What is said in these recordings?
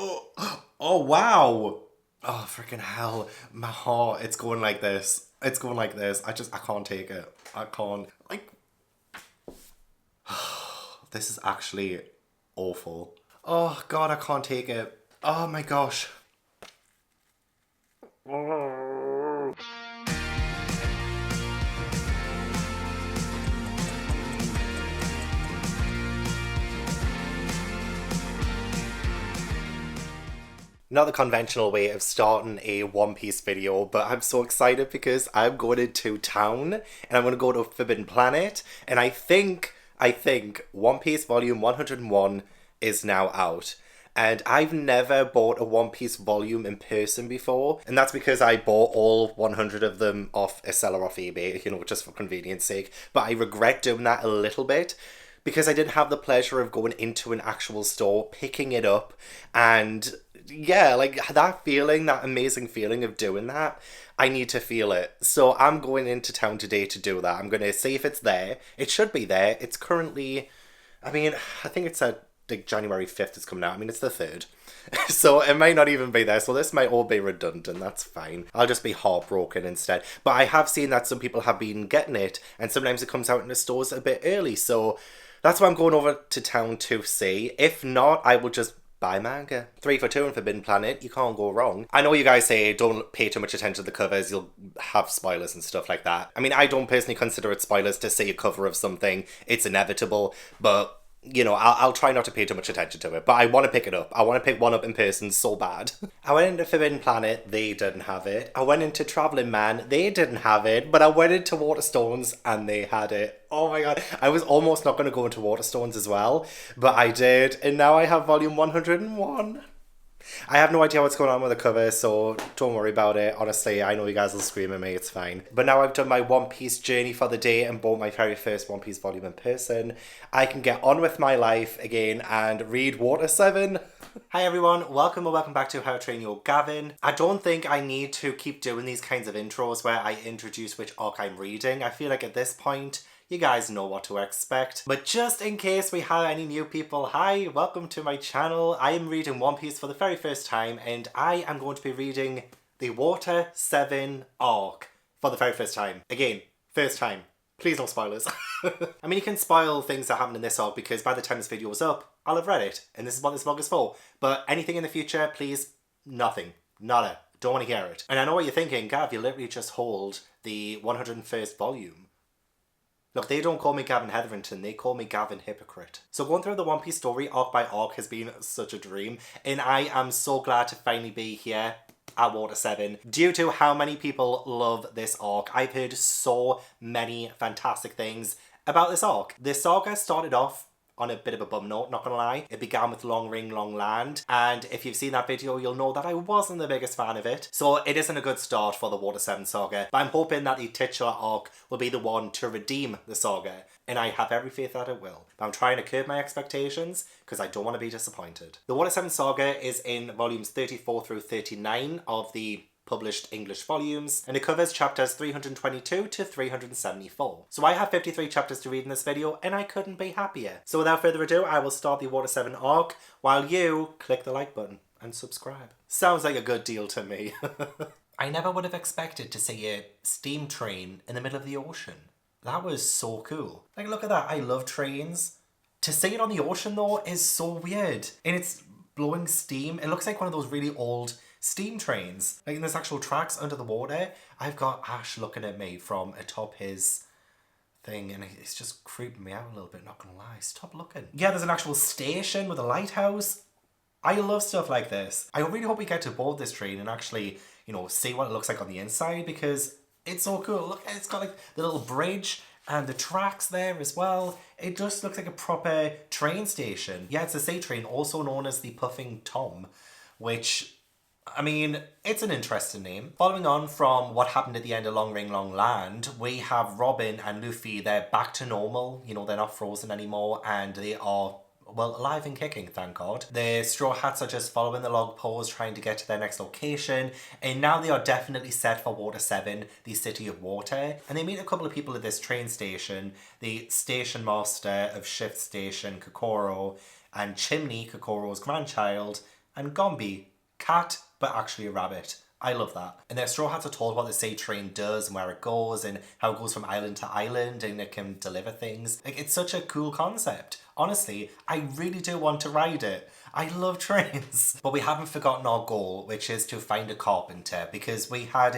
Oh, wow. Oh, freaking hell. My heart, it's going like this. It's going like this. I can't take it. I can't. Like, this is actually awful. Oh, God, I can't take it. Oh, my gosh. Not the conventional way of starting a One Piece video, but I'm so excited because I'm going into town and I'm going to go to Forbidden Planet. And I think One Piece Volume 101 is now out. And I've never bought a One Piece volume in person before. And that's because I bought all 100 of them off a seller off eBay, just for convenience sake. But I regret doing that a little bit because I didn't have the pleasure of going into an actual store, picking it up, and yeah, like that feeling, that amazing feeling of doing that, I need to feel it. So I'm going into town today to do that. I'm going to see if it's there. It should be there. It's currently, I think it's like January 5th is coming out. I mean, it's the 3rd. So it might not even be there. So this might all be redundant. That's fine. I'll just be heartbroken instead. But I have seen that some people have been getting it. And sometimes it comes out in the stores a bit early. So that's why I'm going over to town to see. If not, I will just buy manga. 3 for 2 in Forbidden Planet. You can't go wrong. I know you guys say don't pay too much attention to the covers. You'll have spoilers and stuff like that. I mean, I don't personally consider it spoilers to see a cover of something. It's inevitable. But I'll try not to pay too much attention to it, but I want to pick it up. I want to pick one up in person so bad. I went into Forbidden Planet, they didn't have it. I went into Traveling Man, they didn't have it, but I went into Waterstones and they had it. Oh my god, I was almost not going to go into Waterstones as well, but I did, and now I have volume 101. I have no idea what's going on with the cover, so don't worry about it. Honestly, I know you guys will scream at me, it's fine. But now I've done my One Piece journey for the day and bought my very first One Piece volume in person, I can get on with my life again and read Water 7. Hi everyone, welcome or welcome back to How to Train Your Gavin. I don't think I need to keep doing these kinds of intros where I introduce which arc I'm reading. I feel like at this point, you guys know what to expect. But just in case we have any new people, hi, welcome to my channel. I am reading One Piece for the very first time and I am going to be reading the Water 7 arc for the very first time. Again, first time. Please no spoilers. I mean, you can spoil things that happen in this arc because by the time this video is up, I'll have read it. And this is what this vlog is for. But anything in the future, please, nothing. Nada. Don't want to hear it. And I know what you're thinking, Gav, you literally just hold the 101st volume. Look, they don't call me Gavin Hetherington, they call me Gavin Hypocrite. So going through the One Piece story arc by arc has been such a dream, and I am so glad to finally be here at Water 7 due to how many people love this arc. I've heard so many fantastic things about this arc. This saga started off on a bit of a bum note, not gonna lie. It began with Long Ring, Long Land, and if you've seen that video, you'll know that I wasn't the biggest fan of it. So it isn't a good start for the Water 7 saga, but I'm hoping that the titular arc will be the one to redeem the saga, and I have every faith that it will. But I'm trying to curb my expectations, because I don't want to be disappointed. The Water 7 saga is in volumes 34 through 39 of the published English volumes, and it covers chapters 322 to 374. So I have 53 chapters to read in this video, and I couldn't be happier. So without further ado, I will start the Water 7 arc, while you click the like button and subscribe. Sounds like a good deal to me. I never would have expected to see a steam train in the middle of the ocean. That was so cool. Like, look at that, I love trains. To see it on the ocean though is so weird. And it's blowing steam. It looks like one of those really old steam trains. Like there's actual tracks under the water. I've got Ash looking at me from atop his thing and it's just creeping me out a little bit, not gonna lie. Stop looking. Yeah, there's an actual station with a lighthouse. I love stuff like this. I really hope we get to board this train and actually, see what it looks like on the inside because it's so cool. Look, it's got like the little bridge and the tracks there as well. It just looks like a proper train station. Yeah, it's a sea train, also known as the Puffing Tom, which, I mean, it's an interesting name. Following on from what happened at the end of Long Ring, Long Land, we have Robin and Luffy, they're back to normal. They're not frozen anymore and they are, well, alive and kicking, thank God. The Straw Hats are just following the log poles, trying to get to their next location, and now they are definitely set for Water 7, the City of Water. And they meet a couple of people at this train station, the station master of Shift Station, Kokoro, and Chimney, Kokoro's grandchild, and Gombi, cat, but actually a rabbit. I love that. And their straw hats are told what the Say train does and where it goes and how it goes from island to island and it can deliver things. Like, it's such a cool concept. Honestly, I really do want to ride it. I love trains. But we haven't forgotten our goal, which is to find a carpenter, because we had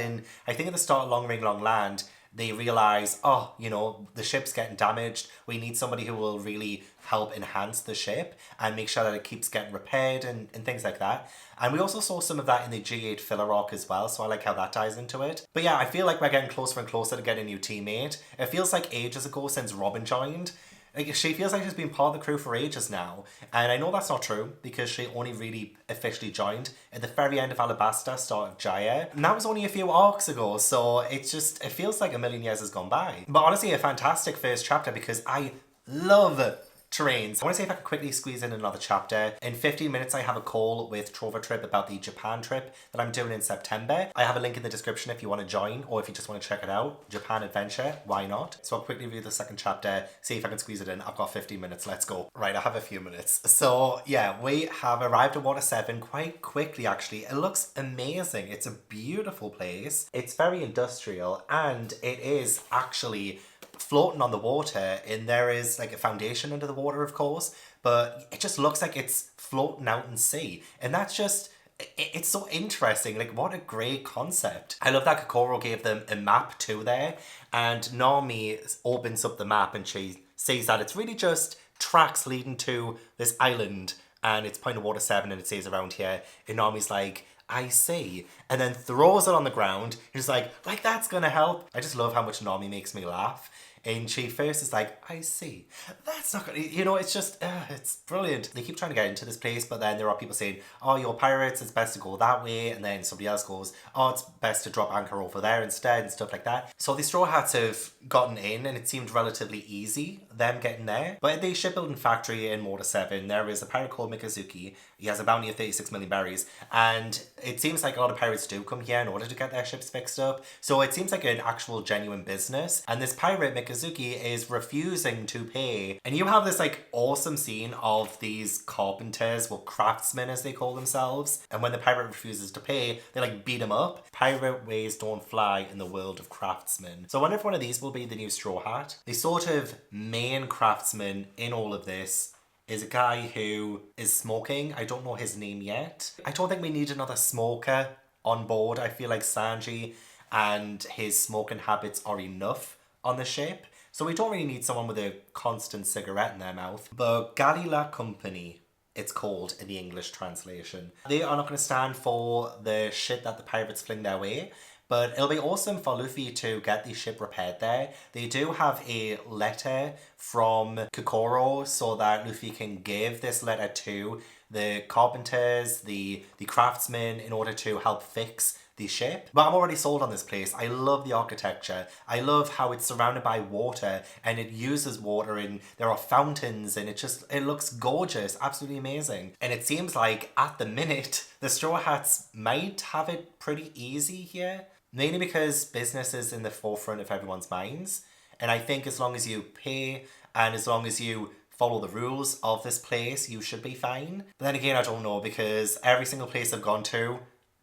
I think at the start of Long Ring Long Land, they realise, oh, you know, the ship's getting damaged. We need somebody who will really help enhance the ship and make sure that it keeps getting repaired and things like that. And we also saw some of that in the G8 filler arc as well, so I like how that ties into it. But yeah, I feel like we're getting closer and closer to getting a new teammate. It feels like ages ago since Robin joined. Like, she feels like she's been part of the crew for ages now. And I know that's not true, because she only really officially joined at the very end of Alabasta, start of Jaya. And that was only a few arcs ago, so it feels like a million years has gone by. But honestly, a fantastic first chapter, because I love trains. I want to see if I can quickly squeeze in another chapter. In 15 minutes, I have a call with Trover Trip about the Japan trip that I'm doing in September. I have a link in the description if you want to join, or if you just want to check it out. Japan adventure, why not? So I'll quickly read the second chapter, see if I can squeeze it in. I've got 15 minutes, let's go. Right, I have a few minutes. So yeah, we have arrived at Water 7 quite quickly actually. It looks amazing. It's a beautiful place. It's very industrial, and it is actually floating on the water, and there is like a foundation under the water, of course, but it just looks like it's floating out in sea, and that's just, it's so interesting. Like, what a great concept. I love that Kokoro gave them a map too there, and Nami opens up the map and she says that it's really just tracks leading to this island, and it's Point of Water 7 and it says around here, and Nami's like, I see, and then throws it on the ground. He's like that's gonna help. I just love how much Nami makes me laugh. And she first is like, I see. That's not gonna, you know, it's just, it's brilliant. They keep trying to get into this place, but then there are people saying, oh, you're pirates, it's best to go that way. And then somebody else goes, oh, it's best to drop anchor over there instead, and stuff like that. So the Straw Hats have gotten in, and it seemed relatively easy, them getting there. But at the shipbuilding factory in Water 7, there is a pirate called Mikazuki. He has a bounty of 36 million berries. And it seems like a lot of pirates do come here in order to get their ships fixed up. So it seems like an actual genuine business. And this pirate, Mikazuki, is refusing to pay. And you have this like awesome scene of these carpenters, well, craftsmen as they call themselves. And when the pirate refuses to pay, they like beat him up. Pirate ways don't fly in the world of craftsmen. So I wonder if one of these will be the new Straw Hat. The sort of main craftsman in all of this is a guy who is smoking. I don't know his name yet. I don't think we need another smoker on board. I feel like Sanji and his smoking habits are enough on the ship. So we don't really need someone with a constant cigarette in their mouth. But Galila Company, it's called in the English translation. They are not going to stand for the shit that the pirates fling their way. But it'll be awesome for Luffy to get the ship repaired there. They do have a letter from Kokoro so that Luffy can give this letter to the carpenters, the craftsmen, in order to help fix the ship. But I'm already sold on this place. I love the architecture. I love how it's surrounded by water and it uses water, and there are fountains, and it looks gorgeous, absolutely amazing. And it seems like at the minute the Straw Hats might have it pretty easy here. Mainly because business is in the forefront of everyone's minds. And I think as long as you pay and as long as you follow the rules of this place, you should be fine. But then again, I don't know, because every single place I've gone to,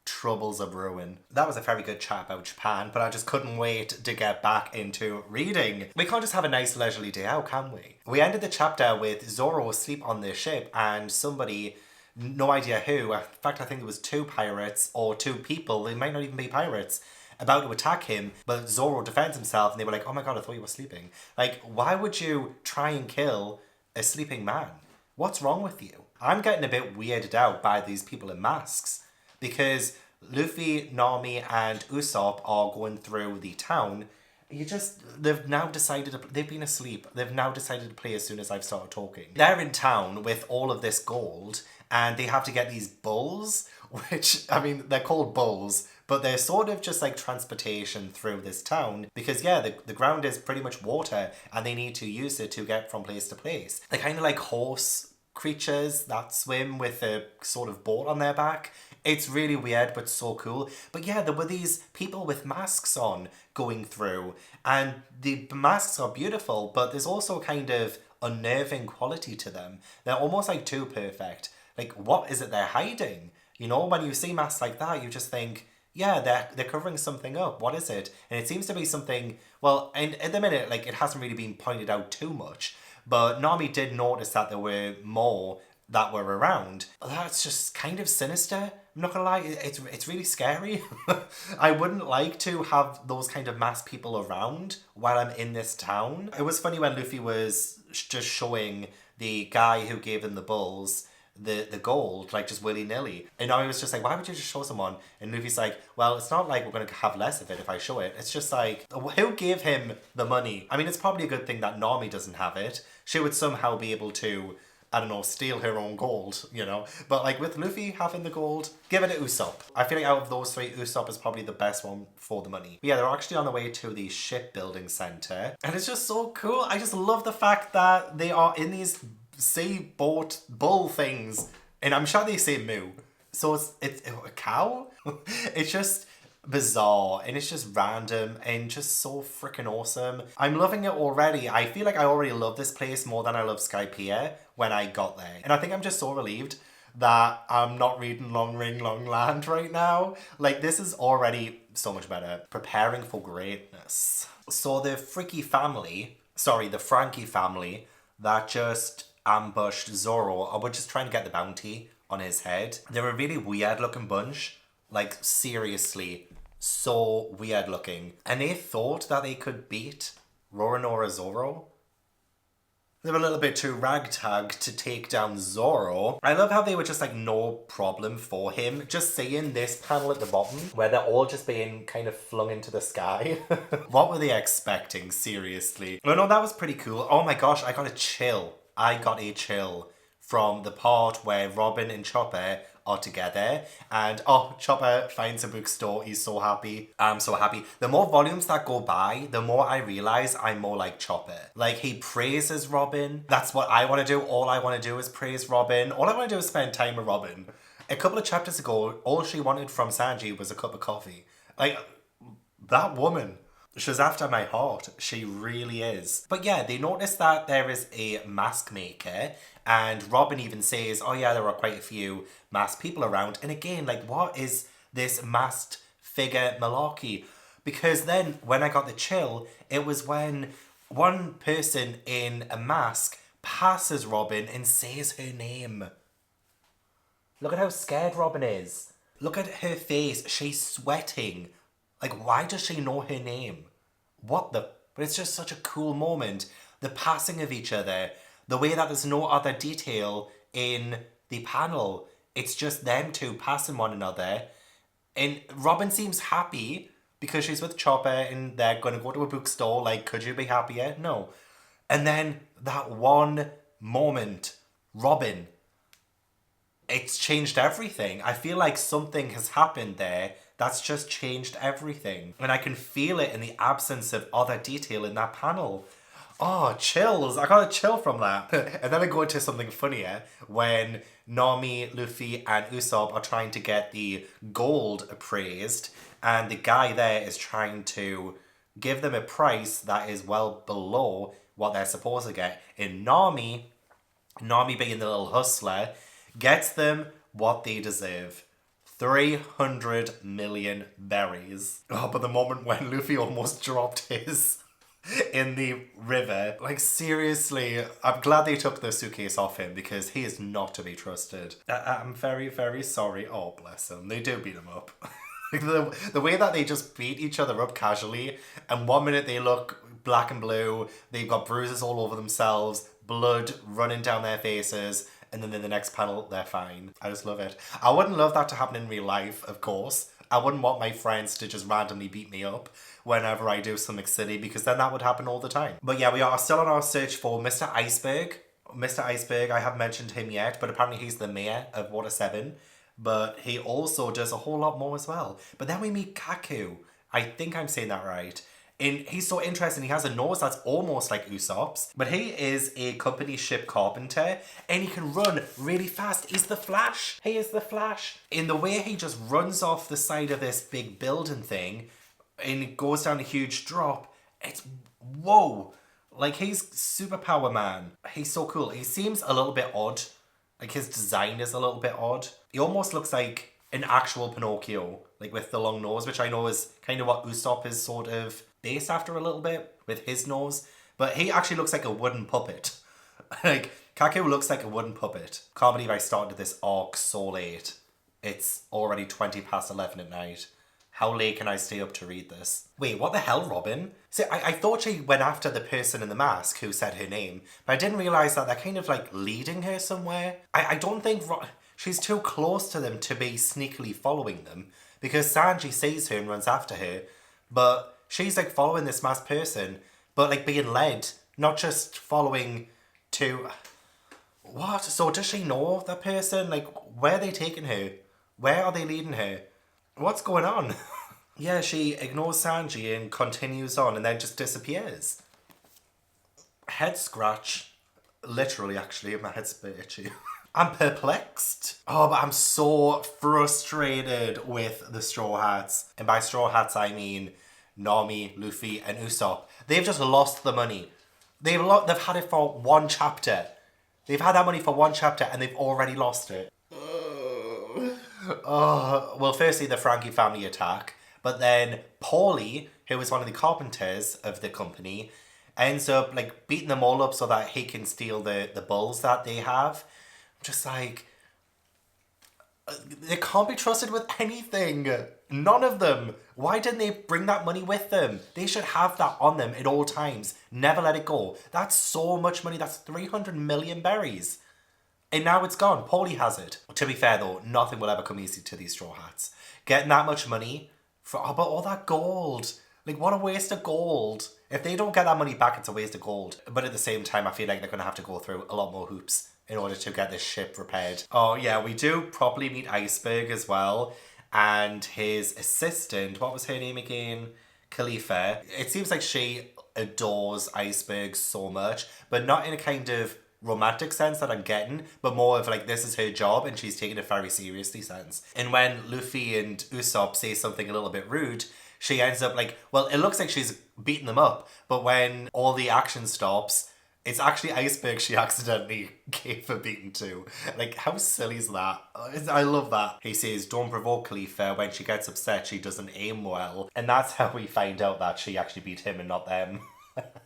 troubles are brewing. That was a very good chat about Japan, but I just couldn't wait to get back into reading. We can't just have a nice leisurely day out, can we? We ended the chapter with Zoro asleep on the ship and somebody, no idea who, in fact I think it was two pirates or two people, they might not even be pirates, about to attack him, but Zoro defends himself and they were like, oh my god, I thought you were sleeping. Like, why would you try and kill a sleeping man? What's wrong with you? I'm getting a bit weirded out by these people in masks, because Luffy, Nami and Usopp are going through the town. They've now decided, they've been asleep, they've now decided to play as soon as I've started talking. They're in town with all of this gold, and they have to get these bulls, which, I mean, they're called bulls, but they're sort of just like transportation through this town, because yeah, the ground is pretty much water, and they need to use it to get from place to place. They're kind of like horse creatures that swim with a sort of boat on their back. It's really weird, but so cool. But yeah, there were these people with masks on going through, and the masks are beautiful, but there's also kind of unnerving quality to them. They're almost like too perfect. Like, what is it they're hiding? You know, when you see masks like that, you just think, yeah, they're covering something up. What is it? And it seems to be something, well, and at the minute, like, it hasn't really been pointed out too much. But Nami did notice that there were more that were around. That's just kind of sinister. I'm not gonna lie, it's really scary. I wouldn't like to have those kind of masked people around while I'm in this town. It was funny when Luffy was just showing the guy who gave him the bulls the gold, like just willy-nilly. And I was just like, why would you just show someone? And Luffy's like, well, it's not like we're going to have less of it if I show it. It's just like, who gave him the money? I mean, it's probably a good thing that Nami doesn't have it. She would somehow be able to, I don't know, steal her own gold, you know? But like with Luffy having the gold, give it to Usopp. I feel like out of those three, Usopp is probably the best one for the money. But yeah, they're actually on the way to the shipbuilding center. And it's just so cool. I just love the fact that they are in these sea boat bull things. And I'm sure they say moo. So it's a cow? It's just bizarre and it's just random and just so freaking awesome. I'm loving it already. I feel like I already love this place more than I love Skypiea when I got there. And I think I'm just so relieved that I'm not reading Long Ring Long Land right now. Like, this is already so much better. Preparing for greatness. So the Frankie family that just ambushed Zoro, or were just trying to get the bounty on his head. They're a really weird looking bunch. Like, seriously, so weird looking. And they thought that they could beat Roronoa Zoro. They were a little bit too ragtag to take down Zoro. I love how they were just like, no problem for him. Just seeing this panel at the bottom, where they're all just being kind of flung into the sky. What were they expecting, seriously? Oh no, that was pretty cool. Oh my gosh, I got a chill from the part where Robin and Chopper are together and Chopper finds a bookstore. He's so happy. I'm so happy. The more volumes that go by, the more I realize I'm more like Chopper. Like, he praises Robin. That's what I want to do. All I want to do is praise Robin. All I want to do is spend time with Robin. A couple of chapters ago, all she wanted from Sanji was a cup of coffee. Like, that woman, she's after my heart. She really is. But yeah, they notice that there is a mask maker, and Robin even says, oh yeah, there are quite a few masked people around. And again, like, what is this masked figure malarkey? Because then when I got the chill, it was when one person in a mask passes Robin and says her name. Look at how scared Robin is. Look at her face. She's sweating. Like, why does she know her name? What the... But it's just such a cool moment. The passing of each other. The way that there's no other detail in the panel. It's just them two passing one another. And Robin seems happy because she's with Chopper and they're going to go to a bookstore. Like, could you be happier? No. And then that one moment, Robin, it's changed everything. I feel like something has happened there that's just changed everything. And I can feel it in the absence of other detail in that panel. Oh, chills. I got a chill from that. And then I go into something funnier when Nami, Luffy, and Usopp are trying to get the gold appraised. And the guy there is trying to give them a price that is well below what they're supposed to get. And Nami being the little hustler, gets them what they deserve. 300 million berries. Oh, but the moment when Luffy almost dropped his in the river. Like, seriously, I'm glad they took the suitcase off him because he is not to be trusted. I'm very, very sorry. Oh, bless him. They do beat him up. The way that they just beat each other up casually, and 1 minute they look black and blue, they've got bruises all over themselves, blood running down their faces, and then in the next panel, they're fine. I just love it. I wouldn't love that to happen in real life, of course. I wouldn't want my friends to just randomly beat me up whenever I do something silly, because then that would happen all the time. But yeah, we are still on our search for Mr. Iceberg. Mr. Iceberg, I haven't mentioned him yet, but apparently he's the mayor of Water 7. But he also does a whole lot more as well. But then we meet Kaku. I think I'm saying that right. And he's so interesting. He has a nose that's almost like Usopp's. But he is a company ship carpenter. And he can run really fast. He's the Flash. He is the Flash. In the way he just runs off the side of this big building thing. And it goes down a huge drop. It's... whoa. Like, he's superpower man. He's so cool. He seems a little bit odd Like, his design is a little bit odd. He almost looks like an actual Pinocchio, like with the long nose, which I know is kind of what Usopp is sort of based after a little bit with his nose. But he actually looks like a wooden puppet. Like, Kaku looks like a wooden puppet. Can't believe I started this arc so late. It's already 20 past 11 at night. How late can I stay up to read this? Wait, what the hell, Robin? See, I thought she went after the person in the mask who said her name, but I didn't realise that they're kind of like leading her somewhere. I don't think she's too close to them to be sneakily following them, because Sanji sees her and runs after her, but she's like following this masked person, but like being led, not just following to... What? So does she know that person? Like, where are they taking her? Where are they leading her? What's going on? Yeah, she ignores Sanji and continues on and then just disappears. Head scratch. Literally, actually, my head's a bit itchy. I'm perplexed. Oh, but I'm so frustrated with the Straw Hats. And by Straw Hats, I mean Nami, Luffy, and Usopp. They've just lost the money. They've had it for one chapter. They've had that money for one chapter and they've already lost it. Oh, well, firstly, the Frankie family attack, but then Paulie, who was one of the carpenters of the company, ends up like beating them all up so that he can steal the bulls that they have. I'm just like, they can't be trusted with anything. None of them. Why didn't they bring that money with them? They should have that on them at all times. Never let it go. That's so much money. That's 300 million berries. And now it's gone. Paulie has it. To be fair though, nothing will ever come easy to these Straw Hats. Getting that much money for about all that gold. Like, what a waste of gold. If they don't get that money back, it's a waste of gold. But at the same time, I feel like they're going to have to go through a lot more hoops in order to get this ship repaired. Oh yeah, we do properly meet Iceberg as well. And his assistant, what was her name again? Khalifa. It seems like she adores Iceberg so much, but not in a kind of romantic sense that I'm getting, but more of like, this is her job and she's taking it very seriously sense. And when Luffy and Usopp say something a little bit rude, she ends up like, well, it looks like she's beating them up, but when all the action stops, it's actually Iceberg she accidentally gave a beating to. Like, how silly is that? I love that. He says, don't provoke Khalifa. When she gets upset, she doesn't aim well. And that's how we find out that she actually beat him and not them.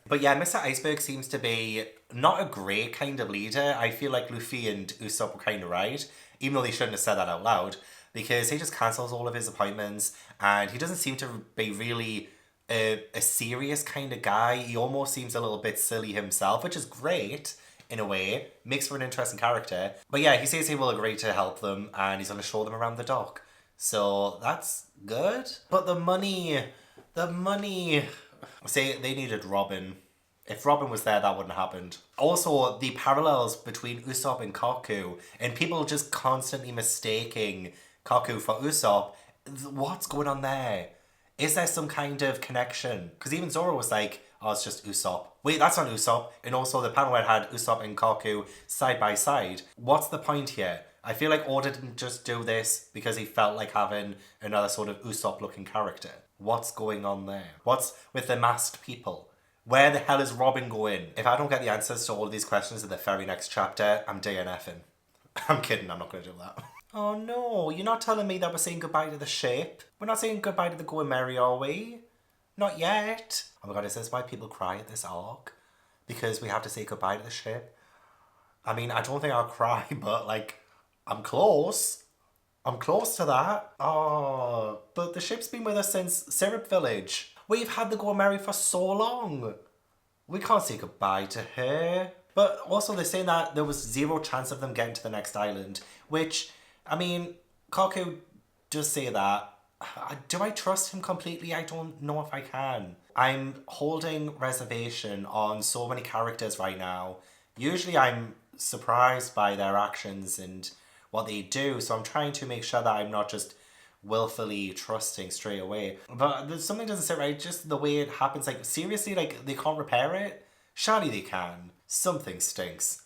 But yeah, Mr. Iceberg seems to be not a great kind of leader. I feel like Luffy and Usopp were kind of right, even though they shouldn't have said that out loud, because he just cancels all of his appointments and he doesn't seem to be really a serious kind of guy. He almost seems a little bit silly himself, which is great in a way, makes for an interesting character. But yeah, he says he will agree to help them and he's going to show them around the dock. So that's good. But the money... See, they needed Robin. If Robin was there, that wouldn't have happened. Also, the parallels between Usopp and Kaku, and people just constantly mistaking Kaku for Usopp. What's going on there? Is there some kind of connection? Because even Zoro was like, oh, it's just Usopp. Wait, that's not Usopp. And also the panel where it had Usopp and Kaku side by side. What's the point here? I feel like Oda didn't just do this because he felt like having another sort of Usopp looking character. What's going on there? What's with the masked people? Where the hell is Robin going? If I don't get the answers to all of these questions in the very next chapter, I'm DNFing. I'm kidding, I'm not going to do that. Oh no, you're not telling me that we're saying goodbye to the ship? We're not saying goodbye to the Going Merry, are we? Not yet. Oh my god, is this why people cry at this arc? Because we have to say goodbye to the ship? I mean, I don't think I'll cry, but like, I'm close. I'm close to that. Oh, but the ship's been with us since Syrup Village. We've had the Going Merry for so long. We can't say goodbye to her. But also they're saying that there was zero chance of them getting to the next island, which, I mean, Kaku does say that. Do I trust him completely? I don't know if I can. I'm holding reservation on so many characters right now. Usually I'm surprised by their actions and what they do, so I'm trying to make sure that I'm not just willfully trusting straight away. But there's something doesn't sit right, just the way it happens. Like, seriously, like, they can't repair it? Surely they can. Something stinks.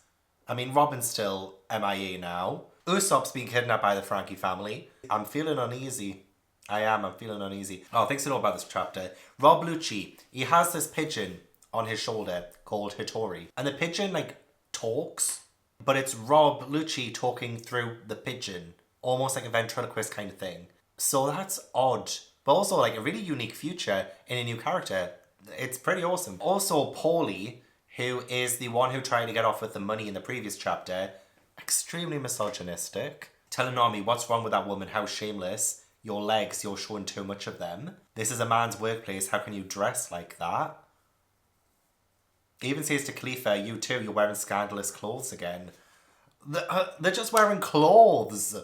I mean, Robin's still MIA now. Usopp's been kidnapped by the Frankie family. I'm feeling uneasy. I'm feeling uneasy. Oh, things to know about this chapter. Rob Lucci, he has this pigeon on his shoulder called Hitori. And the pigeon, like, talks. but it's Rob Lucci talking through the pigeon, almost like a ventriloquist kind of thing. So that's odd, but also like a really unique future in a new character. It's pretty awesome. Also, Paulie, who is the one who tried to get off with the money in the previous chapter, extremely misogynistic, telling Nami what's wrong with that woman, how shameless, your legs, you're showing too much of them. This is a man's workplace, how can you dress like that? He even says to Khalifa, you too, you're wearing scandalous clothes again. They're just wearing clothes.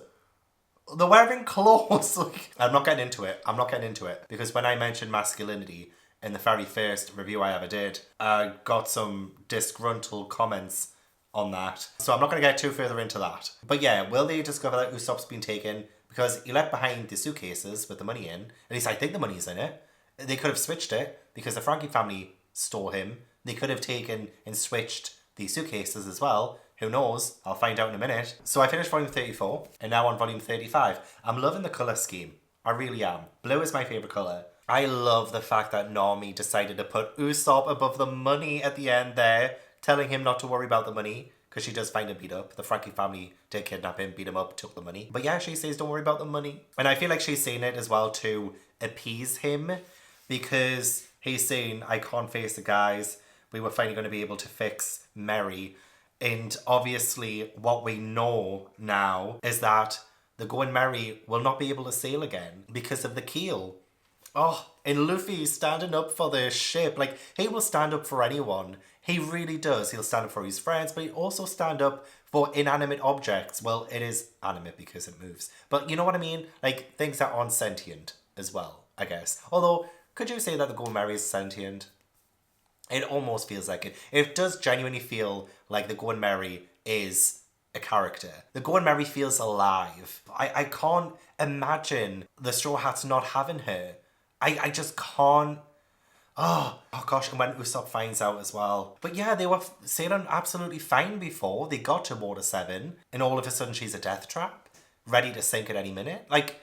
They're wearing clothes. I'm not getting into it. Because when I mentioned masculinity in the very first review I ever did, I got some disgruntled comments on that. So I'm not going to get too further into that. But yeah, will they discover that Usopp's been taken? Because he left behind the suitcases with the money in. At least I think the money's in it. They could have switched it because the Frankie family stole him. They could have taken and switched the suitcases as well. Who knows? I'll find out in a minute. So I finished volume 34 and now on volume 35. I'm loving the colour scheme. I really am. Blue is my favourite colour. I love the fact that Nami decided to put Usopp above the money at the end there, telling him not to worry about the money, because she does find him beat up. The Frankie family did kidnap him, beat him up, took the money. But yeah, she says don't worry about the money. And I feel like she's saying it as well to appease him, because he's saying, I can't face the guys. We were finally going to be able to fix Mary. And obviously what we know now is that the Going Merry will not be able to sail again because of the keel. Oh, and Luffy standing up for the ship. Like, he will stand up for anyone. He really does. He'll stand up for his friends, but he'll also stand up for inanimate objects. Well, it is animate because it moves. But you know what I mean? Like, things that aren't sentient as well, I guess. Although, could you say that the Going Merry is sentient? It almost feels like it. It does genuinely feel like the Going Merry is a character. The Going Merry feels alive. I can't imagine the Straw Hats not having her. I just can't. Oh gosh, and when Usopp finds out as well. But yeah, they were sailing absolutely fine before they got to Water 7, and all of a sudden she's a death trap, ready to sink at any minute. Like,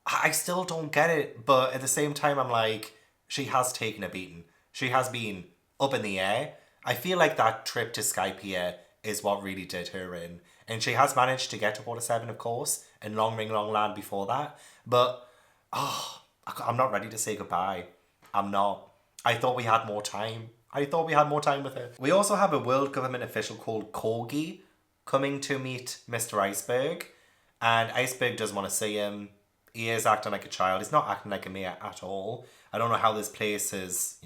I still don't get it, but at the same time I'm like, she has taken a beating. She has been up in the air. I feel like that trip to Skypiea is what really did her in. And she has managed to get to Water 7, of course, and Long Ring Long Land before that. But, I'm not ready to say goodbye. I'm not. I thought we had more time. With her. We also have a world government official called Corgi coming to meet Mr. Iceberg. And Iceberg does want to see him. He is acting like a child. He's not acting like a mate at all. I don't know how this place is,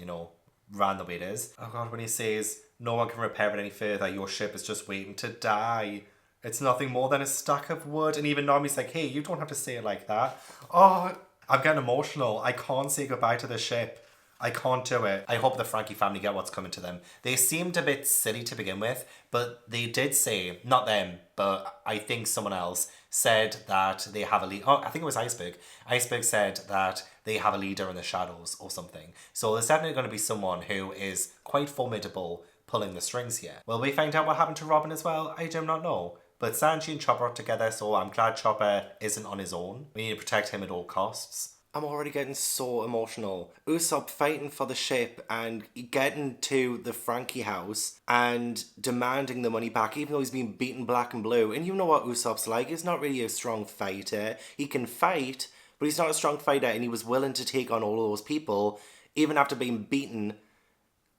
ran the way it is. Oh God, when he says, no one can repair it any further, your ship is just waiting to die. It's nothing more than a stack of wood. And even Nami's like, hey, you don't have to say it like that. Oh, I'm getting emotional. I can't say goodbye to the ship. I can't do it. I hope the Frankie family get what's coming to them. They seemed a bit silly to begin with, but they did say, not them, but I think someone else said that they have a lead. Oh, I think it was Iceberg. Iceberg said that they have a leader in the shadows or something. So there's definitely going to be someone who is quite formidable pulling the strings here. Will we find out what happened to Robin as well? I do not know. But Sanji and Chopper are together, so I'm glad Chopper isn't on his own. We need to protect him at all costs. I'm already getting so emotional. Usopp fighting for the ship and getting to the Frankie house and demanding the money back, even though he's been beaten black and blue. And you know what Usopp's like. He's not really a strong fighter. He can fight, but he's not a strong fighter, and he was willing to take on all of those people, even after being beaten,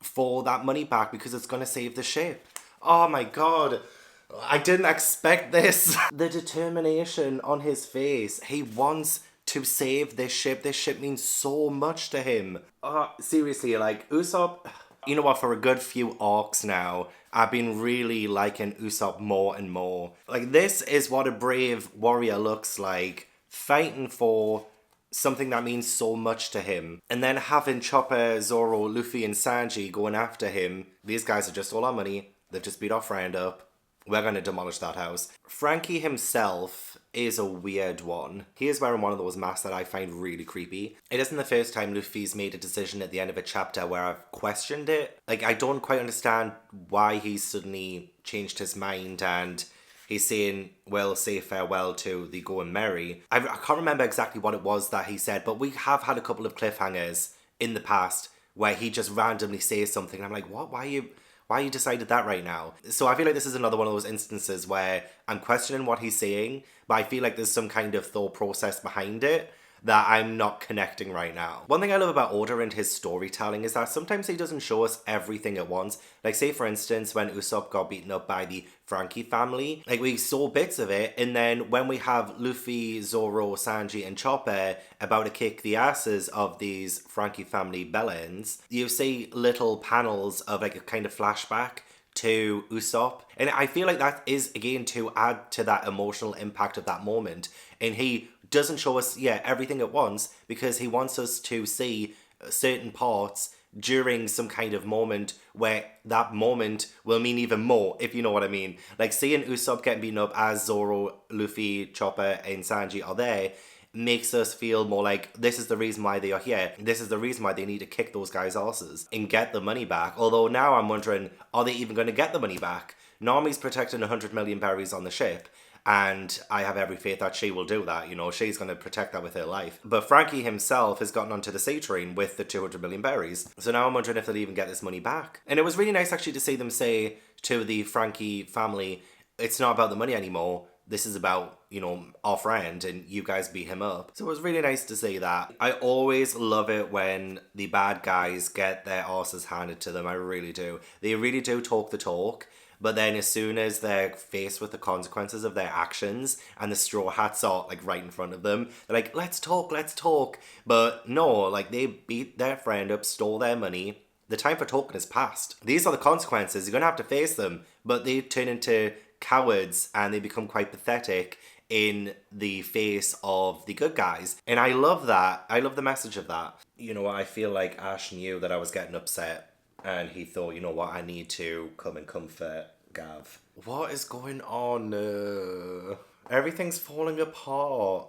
for that money back because it's going to save the ship. Oh my God. I didn't expect this. The determination on his face. He wants to save this ship. This ship means so much to him. Seriously, like, Usopp... You know what, for a good few arcs now, I've been really liking Usopp more and more. Like, this is what a brave warrior looks like, fighting for something that means so much to him. And then having Chopper, Zoro, Luffy, and Sanji going after him. These guys are just all our money. They've just beat our friend up. We're going to demolish that house. Frankie himself is a weird one. He is wearing one of those masks that I find really creepy. It isn't the first time Luffy's made a decision at the end of a chapter where I've questioned it. Like, I don't quite understand why he's suddenly changed his mind and he's saying, well, say farewell to the Going Merry. I can't remember exactly what it was that he said, but we have had a couple of cliffhangers in the past where he just randomly says something and I'm like, what? Why why you decided that right now? So I feel like this is another one of those instances where I'm questioning what he's saying, but I feel like there's some kind of thought process behind it that I'm not connecting right now. One thing I love about Oda and his storytelling is that sometimes he doesn't show us everything at once. Like, say for instance, when Usopp got beaten up by the Frankie family, like, we saw bits of it, and then when we have Luffy, Zoro, Sanji, and Chopper about to kick the asses of these Frankie family bellends, you see little panels of like a kind of flashback to Usopp. And I feel like that is, again, to add to that emotional impact of that moment. And he doesn't show us, everything at once, because he wants us to see certain parts during some kind of moment where that moment will mean even more, if you know what I mean. Like, seeing Usopp getting beaten up as Zoro, Luffy, Chopper, and Sanji are there makes us feel more like this is the reason why they are here. This is the reason why they need to kick those guys' asses and get the money back. Although now I'm wondering, are they even going to get the money back? Nami's protecting 100 million berries on the ship, and I have every faith that she will do that. You know, she's going to protect that with her life. But Frankie himself has gotten onto the sea train with the 200 million berries. So now I'm wondering if they'll even get this money back. And it was really nice actually to see them say to the Frankie family, it's not about the money anymore. This is about, you know, our friend, and you guys beat him up. So it was really nice to see that. I always love it when the bad guys get their asses handed to them. I really do. They really do talk the talk. But then as soon as they're faced with the consequences of their actions and the straw hats are like right in front of them, they're like, let's talk. But no, like, they beat their friend up, stole their money. The time for talking is past. These are the consequences. You're going to have to face them. But they turn into cowards and they become quite pathetic in the face of the good guys. And I love that. I love the message of that. You know what? I feel like Ash knew that I was getting upset. And he thought, you know what, I need to come and comfort Gav. What is going on? Everything's falling apart.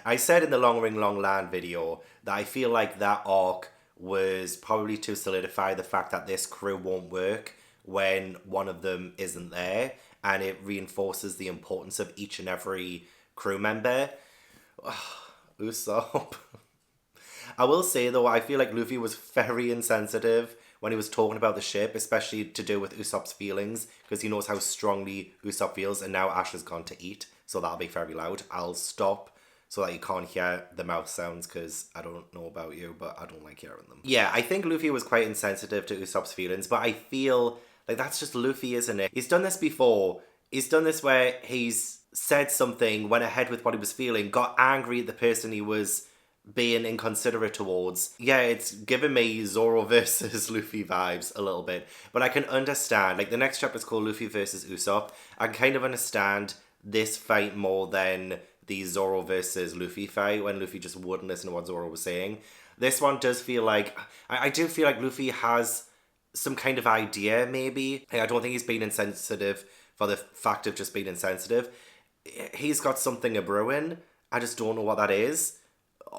I said in the Long Ring Long Land video that I feel like that arc was probably to solidify the fact that this crew won't work when one of them isn't there. And it reinforces the importance of each and every crew member. Usopp. I will say though, I feel like Luffy was very insensitive when he was talking about the ship, especially to do with Usopp's feelings, because he knows how strongly Usopp feels, and now Ash has gone to eat, so that'll be very loud. I'll stop so that you can't hear the mouth sounds, because I don't know about you, but I don't like hearing them. Yeah, I think Luffy was quite insensitive to Usopp's feelings, but I feel like that's just Luffy, isn't it? He's done this before. He's done this where he's said something, went ahead with what he was feeling, got angry at the person he was being inconsiderate towards. Yeah, it's giving me Zoro versus Luffy vibes a little bit. But I can understand, like, the next chapter is called Luffy versus Usopp. I can kind of understand this fight more than the Zoro versus Luffy fight, when Luffy just wouldn't listen to what Zoro was saying. This one does feel like, I do feel like Luffy has some kind of idea, maybe. I don't think he's being insensitive for the fact of just being insensitive. He's got something a brewing. I just don't know what that is.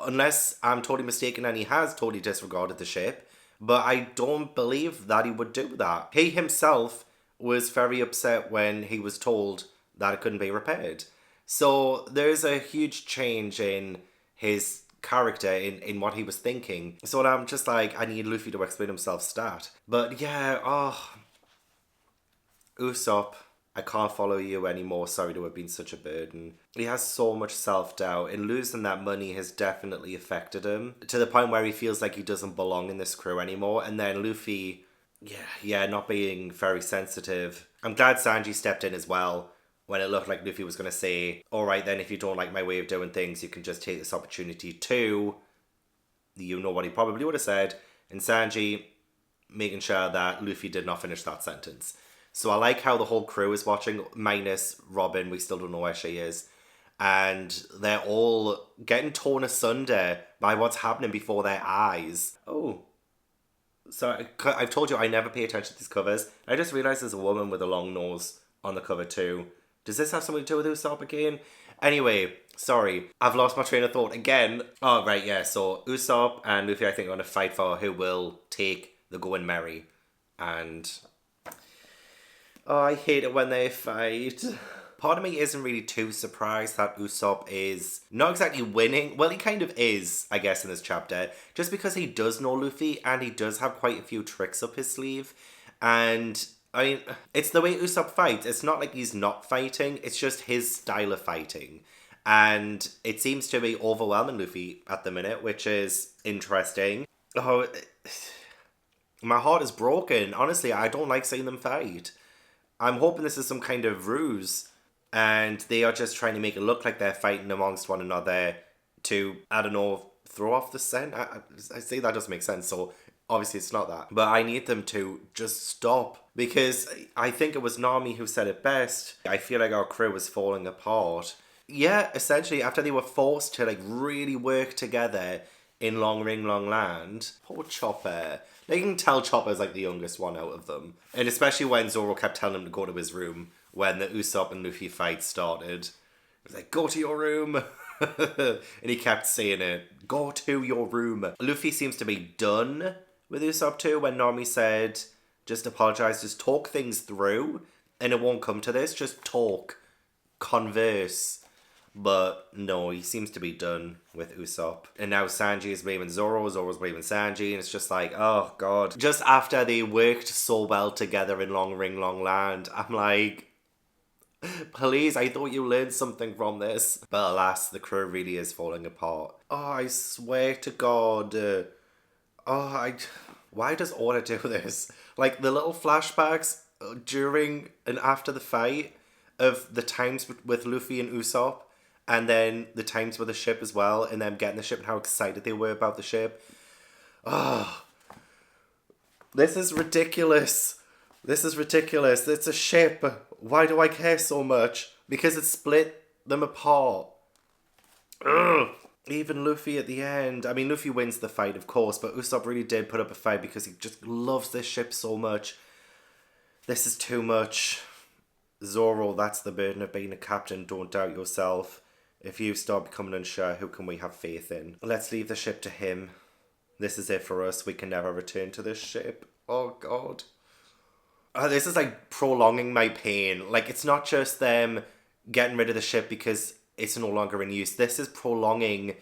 Unless I'm totally mistaken and he has totally disregarded the ship. But I don't believe that he would do that. He himself was very upset when he was told that it couldn't be repaired. So there's a huge change in his character, in what he was thinking. So I'm just like, I need Luffy to explain himself stat. But yeah, Usopp, I can't follow you anymore. Sorry to have been such a burden. He has so much self-doubt, and losing that money has definitely affected him to the point where he feels like he doesn't belong in this crew anymore. And then Luffy, not being very sensitive. I'm glad Sanji stepped in as well when it looked like Luffy was going to say, all right then, if you don't like my way of doing things, you can just take this opportunity to, you know what he probably would have said. And Sanji making sure that Luffy did not finish that sentence. So I like how the whole crew is watching, minus Robin. We still don't know where she is. And they're all getting torn asunder by what's happening before their eyes. Oh. So I've told you I never pay attention to these covers. I just realised there's a woman with a long nose on the cover too. Does this have something to do with Usopp again? Anyway, sorry. I've lost my train of thought again. Oh, right, yeah. So Usopp and Luffy, I think, are going to fight for who will take the Going Merry. And... oh, I hate it when they fight. Part of me isn't really too surprised that Usopp is not exactly winning. Well, he kind of is, I guess, in this chapter. Just because he does know Luffy and he does have quite a few tricks up his sleeve. And, I mean, it's the way Usopp fights. It's not like he's not fighting. It's just his style of fighting. And it seems to be overwhelming Luffy at the minute, which is interesting. Oh, my heart is broken. Honestly, I don't like seeing them fight. I'm hoping this is some kind of ruse and they are just trying to make it look like they're fighting amongst one another to, I don't know, throw off the scent. I say that doesn't make sense, so obviously it's not that. But I need them to just stop because I think it was Nami who said it best. I feel like our crew was falling apart. Yeah, essentially, after they were forced to like really work together in Long Ring Long Land. Poor Chopper. Now, you can tell Chopper's like the youngest one out of them. And especially when Zoro kept telling him to go to his room when the Usopp and Luffy fight started. He was like, go to your room. And he kept saying it. Go to your room. Luffy seems to be done with Usopp too when Nami said, just apologise, just talk things through. And it won't come to this. Just talk. Converse. But no, he seems to be done with Usopp. And now Sanji is blaming Zoro, Zoro's blaming Sanji, and it's just like, oh god. Just after they worked so well together in Long Ring Long Land, I'm like, please, I thought you learned something from this. But alas, the crew really is falling apart. Oh, I swear to God. Why does Oda do this? Like, the little flashbacks during and after the fight of the times with Luffy and Usopp, and then the times with the ship as well, and them getting the ship and how excited they were about the ship. Oh, this is ridiculous. This is ridiculous. It's a ship. Why do I care so much? Because it split them apart. Ugh. Even Luffy at the end. I mean, Luffy wins the fight, of course, but Usopp really did put up a fight because he just loves this ship so much. This is too much. Zoro, that's the burden of being a captain. Don't doubt yourself. If you start becoming unsure, who can we have faith in? Let's leave the ship to him. This is it for us. We can never return to this ship. Oh, God. This is like prolonging my pain. Like, it's not just them getting rid of the ship because it's no longer in use. This is prolonging.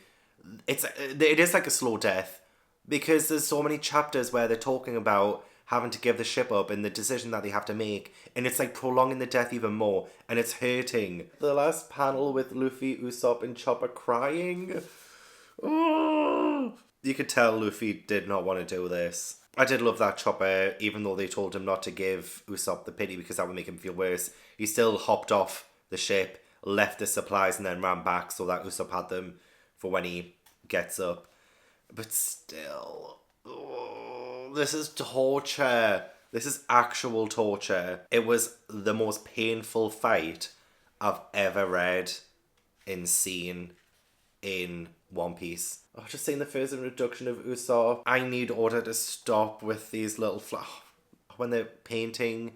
It is like a slow death because there's so many chapters where they're talking about having to give the ship up and the decision that they have to make, and it's like prolonging the death even more, and it's hurting. The last panel with Luffy, Usopp, and Chopper crying. Oh. You could tell Luffy did not want to do this. I did love that Chopper, even though they told him not to give Usopp the pity because that would make him feel worse. He still hopped off the ship, left the supplies, and then ran back so that Usopp had them for when he gets up. But still... Oh, this is torture. This is actual torture. It was the most painful fight I've ever read and seen in One Piece. Oh, just seeing the first introduction of Usopp. I need Oda to stop with these little when they're painting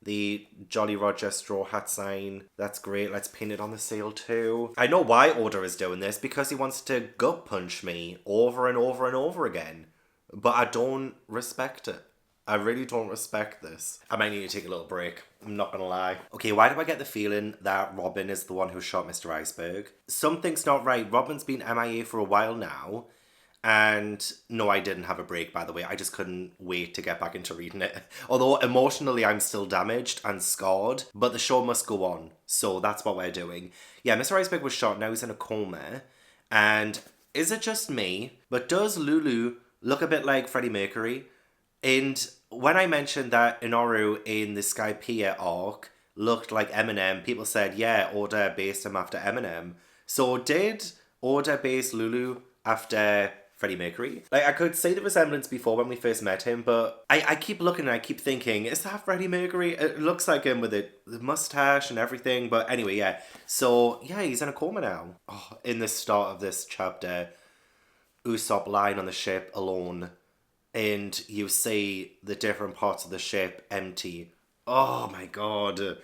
the Jolly Roger Straw Hat sign. That's great. Let's paint it on the sail too. I know why Oda is doing this, because he wants to gut punch me over and over and over again. But I don't respect it. I really don't respect this. I might need to take a little break. I'm not gonna lie. Okay, why do I get the feeling that Robin is the one who shot Mr. Iceberg? Something's not right. Robin's been MIA for a while now. And no, I didn't have a break, by the way. I just couldn't wait to get back into reading it. Although emotionally I'm still damaged and scarred. But the show must go on. So that's what we're doing. Yeah, Mr. Iceberg was shot. Now he's in a coma. And is it just me? But does Lulu look a bit like Freddie Mercury? And when I mentioned that Inoru in the Skypiea arc looked like Eminem, people said, yeah, Oda based him after Eminem. So did Oda base Lulu after Freddie Mercury? Like, I could see the resemblance before when we first met him, but I keep looking and I keep thinking, is that Freddie Mercury? It looks like him with the mustache and everything, but anyway, yeah. So, yeah, he's in a coma now. Oh, in the start of this chapter, Usopp lying on the ship alone, and you see the different parts of the ship empty. Oh my god.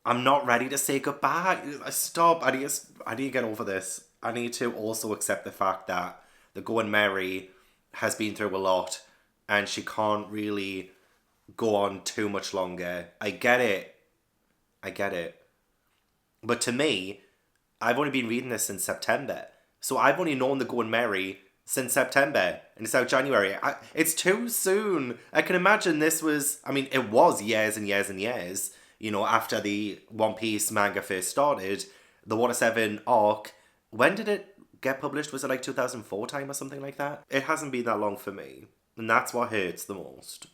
I'm not ready to say goodbye. Stop. I need to get over this. I need to also accept the fact that the Going Merry has been through a lot and she can't really go on too much longer. I get it. But to me, I've only been reading this since September. So I've only known the Going Merry since September. And it's out January. It's too soon. I can imagine this was, I mean, it was years and years and years. You know, after the One Piece manga first started, the Water 7 arc, when did it get published? Was it like 2004 time or something like that? It hasn't been that long for me. And that's what hurts the most.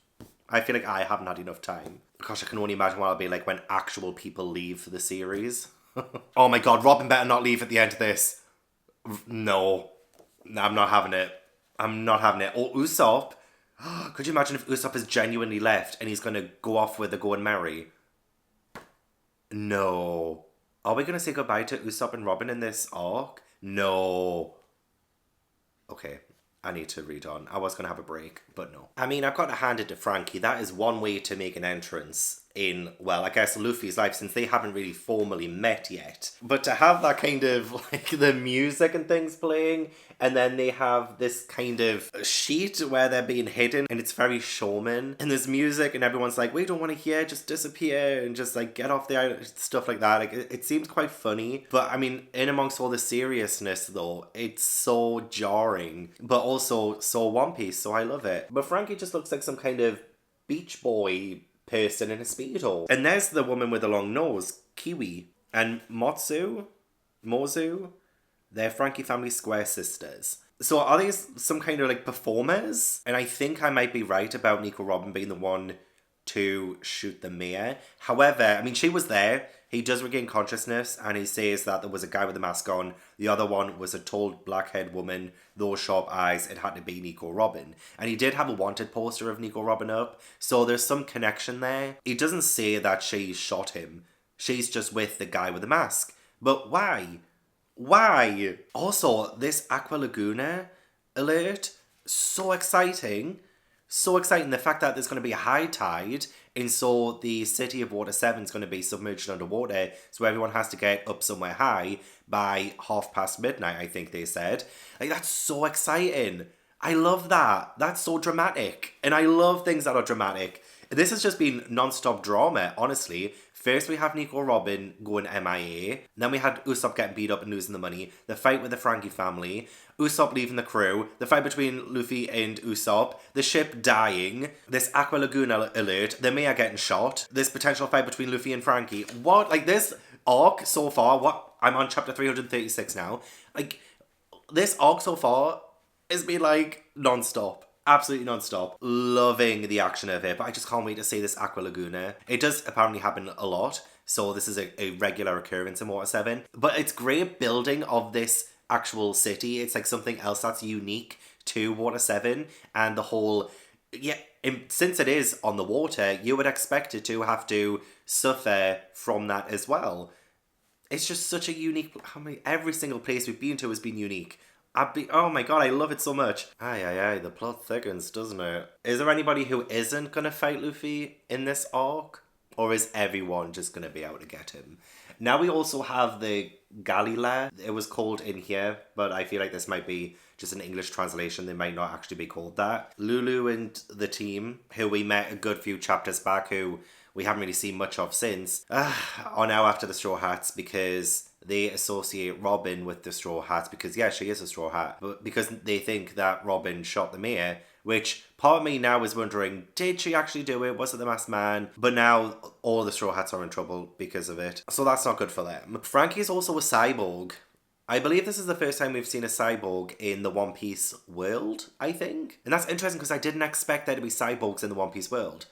I feel like I haven't had enough time. Gosh, I can only imagine what I'll be like when actual people leave for the series. Oh my god, Robin better not leave at the end of this. No. I'm not having it. I'm not having it. Or Usopp. Could you imagine if Usopp has genuinely left and he's going to go off with the Going Merry? No. Are we going to say goodbye to Usopp and Robin in this arc? No. Okay, I need to read on. I was going to have a break, but no. I mean, I've got to hand it to Frankie. That is one way to make an entrance in, well, I guess Luffy's life, since they haven't really formally met yet. But to have that kind of, like, the music and things playing, and then they have this kind of sheet where they're being hidden, and it's very showman. And there's music, and everyone's like, we don't want to hear, just disappear, and just, like, get off the island, stuff like that. Like, it seems quite funny. But, I mean, in amongst all the seriousness, though, it's so jarring, but also so One Piece, so I love it. But Frankie just looks like some kind of beach boy person in a speedo. And there's the woman with the long nose, Kiwi. And Mozu, they're Frankie Family Square sisters. So are these some kind of like performers? And I think I might be right about Nico Robin being the one to shoot the mayor. However, I mean, she was there. He does regain consciousness and he says that there was a guy with a mask on. The other one was a tall black-haired woman, those sharp eyes. It had to be Nico Robin. And he did have a wanted poster of Nico Robin up. So there's some connection there. He doesn't say that she shot him. She's just with the guy with the mask. But why? Why? Also, this Aqua Laguna alert, so exciting. So exciting. The fact that there's going to be a high tide, and so the city of Water 7 is going to be submerged underwater, so everyone has to get up somewhere high by midnight, I think they said. Like, that's so exciting. I love that. That's so dramatic. And I love things that are dramatic. This has just been non-stop drama, honestly. First we have Nico Robin going MIA. Then we had Usopp getting beat up and losing the money. The fight with the Frankie family. Usopp leaving the crew. The fight between Luffy and Usopp. The ship dying. This Aqua Laguna alert. The Maya getting shot. This potential fight between Luffy and Frankie. What? Like, this arc so far, what? I'm on chapter 336 now. Like, this arc so far has been, like, non-stop. Absolutely non-stop. Loving the action of it, but I just can't wait to see this Aqua Laguna. It does apparently happen a lot, so this is a regular occurrence in Water 7. But it's great building of this actual city. It's like something else that's unique to Water 7, and the whole... Yeah, since it is on the water, you would expect it to have to suffer from that as well. It's just such a unique... every single place we've been to has been unique. Oh my god, I love it so much. Aye, the plot thickens, doesn't it? Is there anybody who isn't gonna fight Luffy in this arc? Or is everyone just gonna be out to get him? Now we also have the Galila, it was called in here, but I feel like this might be just an English translation. They might not actually be called that. Lulu and the team, who we met a good few chapters back, who we haven't really seen much of since, are now after the Straw Hats because they associate Robin with the Straw Hat because, yeah, she is a Straw Hat, but because they think that Robin shot the mayor, which part of me now is wondering, did she actually do it? Was it the masked man? But now all the Straw Hats are in trouble because of it. So that's not good for them. Frankie is also a cyborg. I believe this is the first time we've seen a cyborg in the One Piece world, I think. And that's interesting because I didn't expect there to be cyborgs in the One Piece world.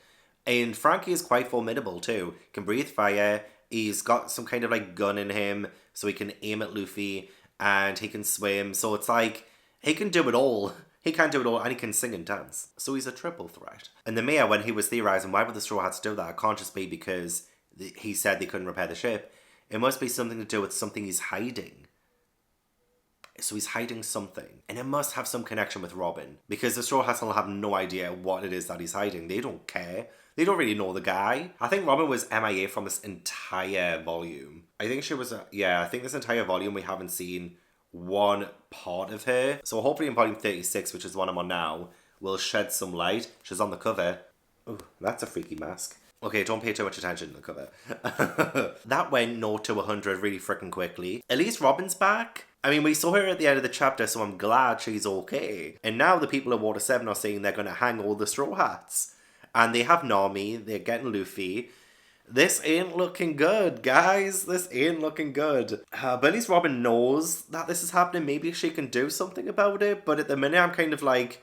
And Frankie is quite formidable too. Can breathe fire. He's got some kind of like gun in him so he can aim at Luffy, and he can swim. So it's like, he can do it all. He can do it all, and he can sing and dance. So he's a triple threat. And the mayor, when he was theorising why would the Straw Hats do that, it can't just be because he said they couldn't repair the ship. It must be something to do with something he's hiding. So he's hiding something. And it must have some connection with Robin. Because the Straw Hats will have no idea what it is that he's hiding. They don't care. They don't really know the guy. I think Robin was MIA from this entire volume. I think she was, I think this entire volume we haven't seen one part of her. So hopefully in volume 36, which is the one I'm on now, will shed some light. She's on the cover. Oh, that's a freaky mask. Okay, don't pay too much attention to the cover. That went 0 to 100 really freaking quickly. At least Robin's back. I mean, we saw her at the end of the chapter, so I'm glad she's okay. And now the people of Water 7 are saying they're going to hang all the Straw Hats. And they have Nami, they're getting Luffy. This ain't looking good, guys. This ain't looking good. But at least Robin knows that this is happening. Maybe she can do something about it. But at the minute, I'm kind of like,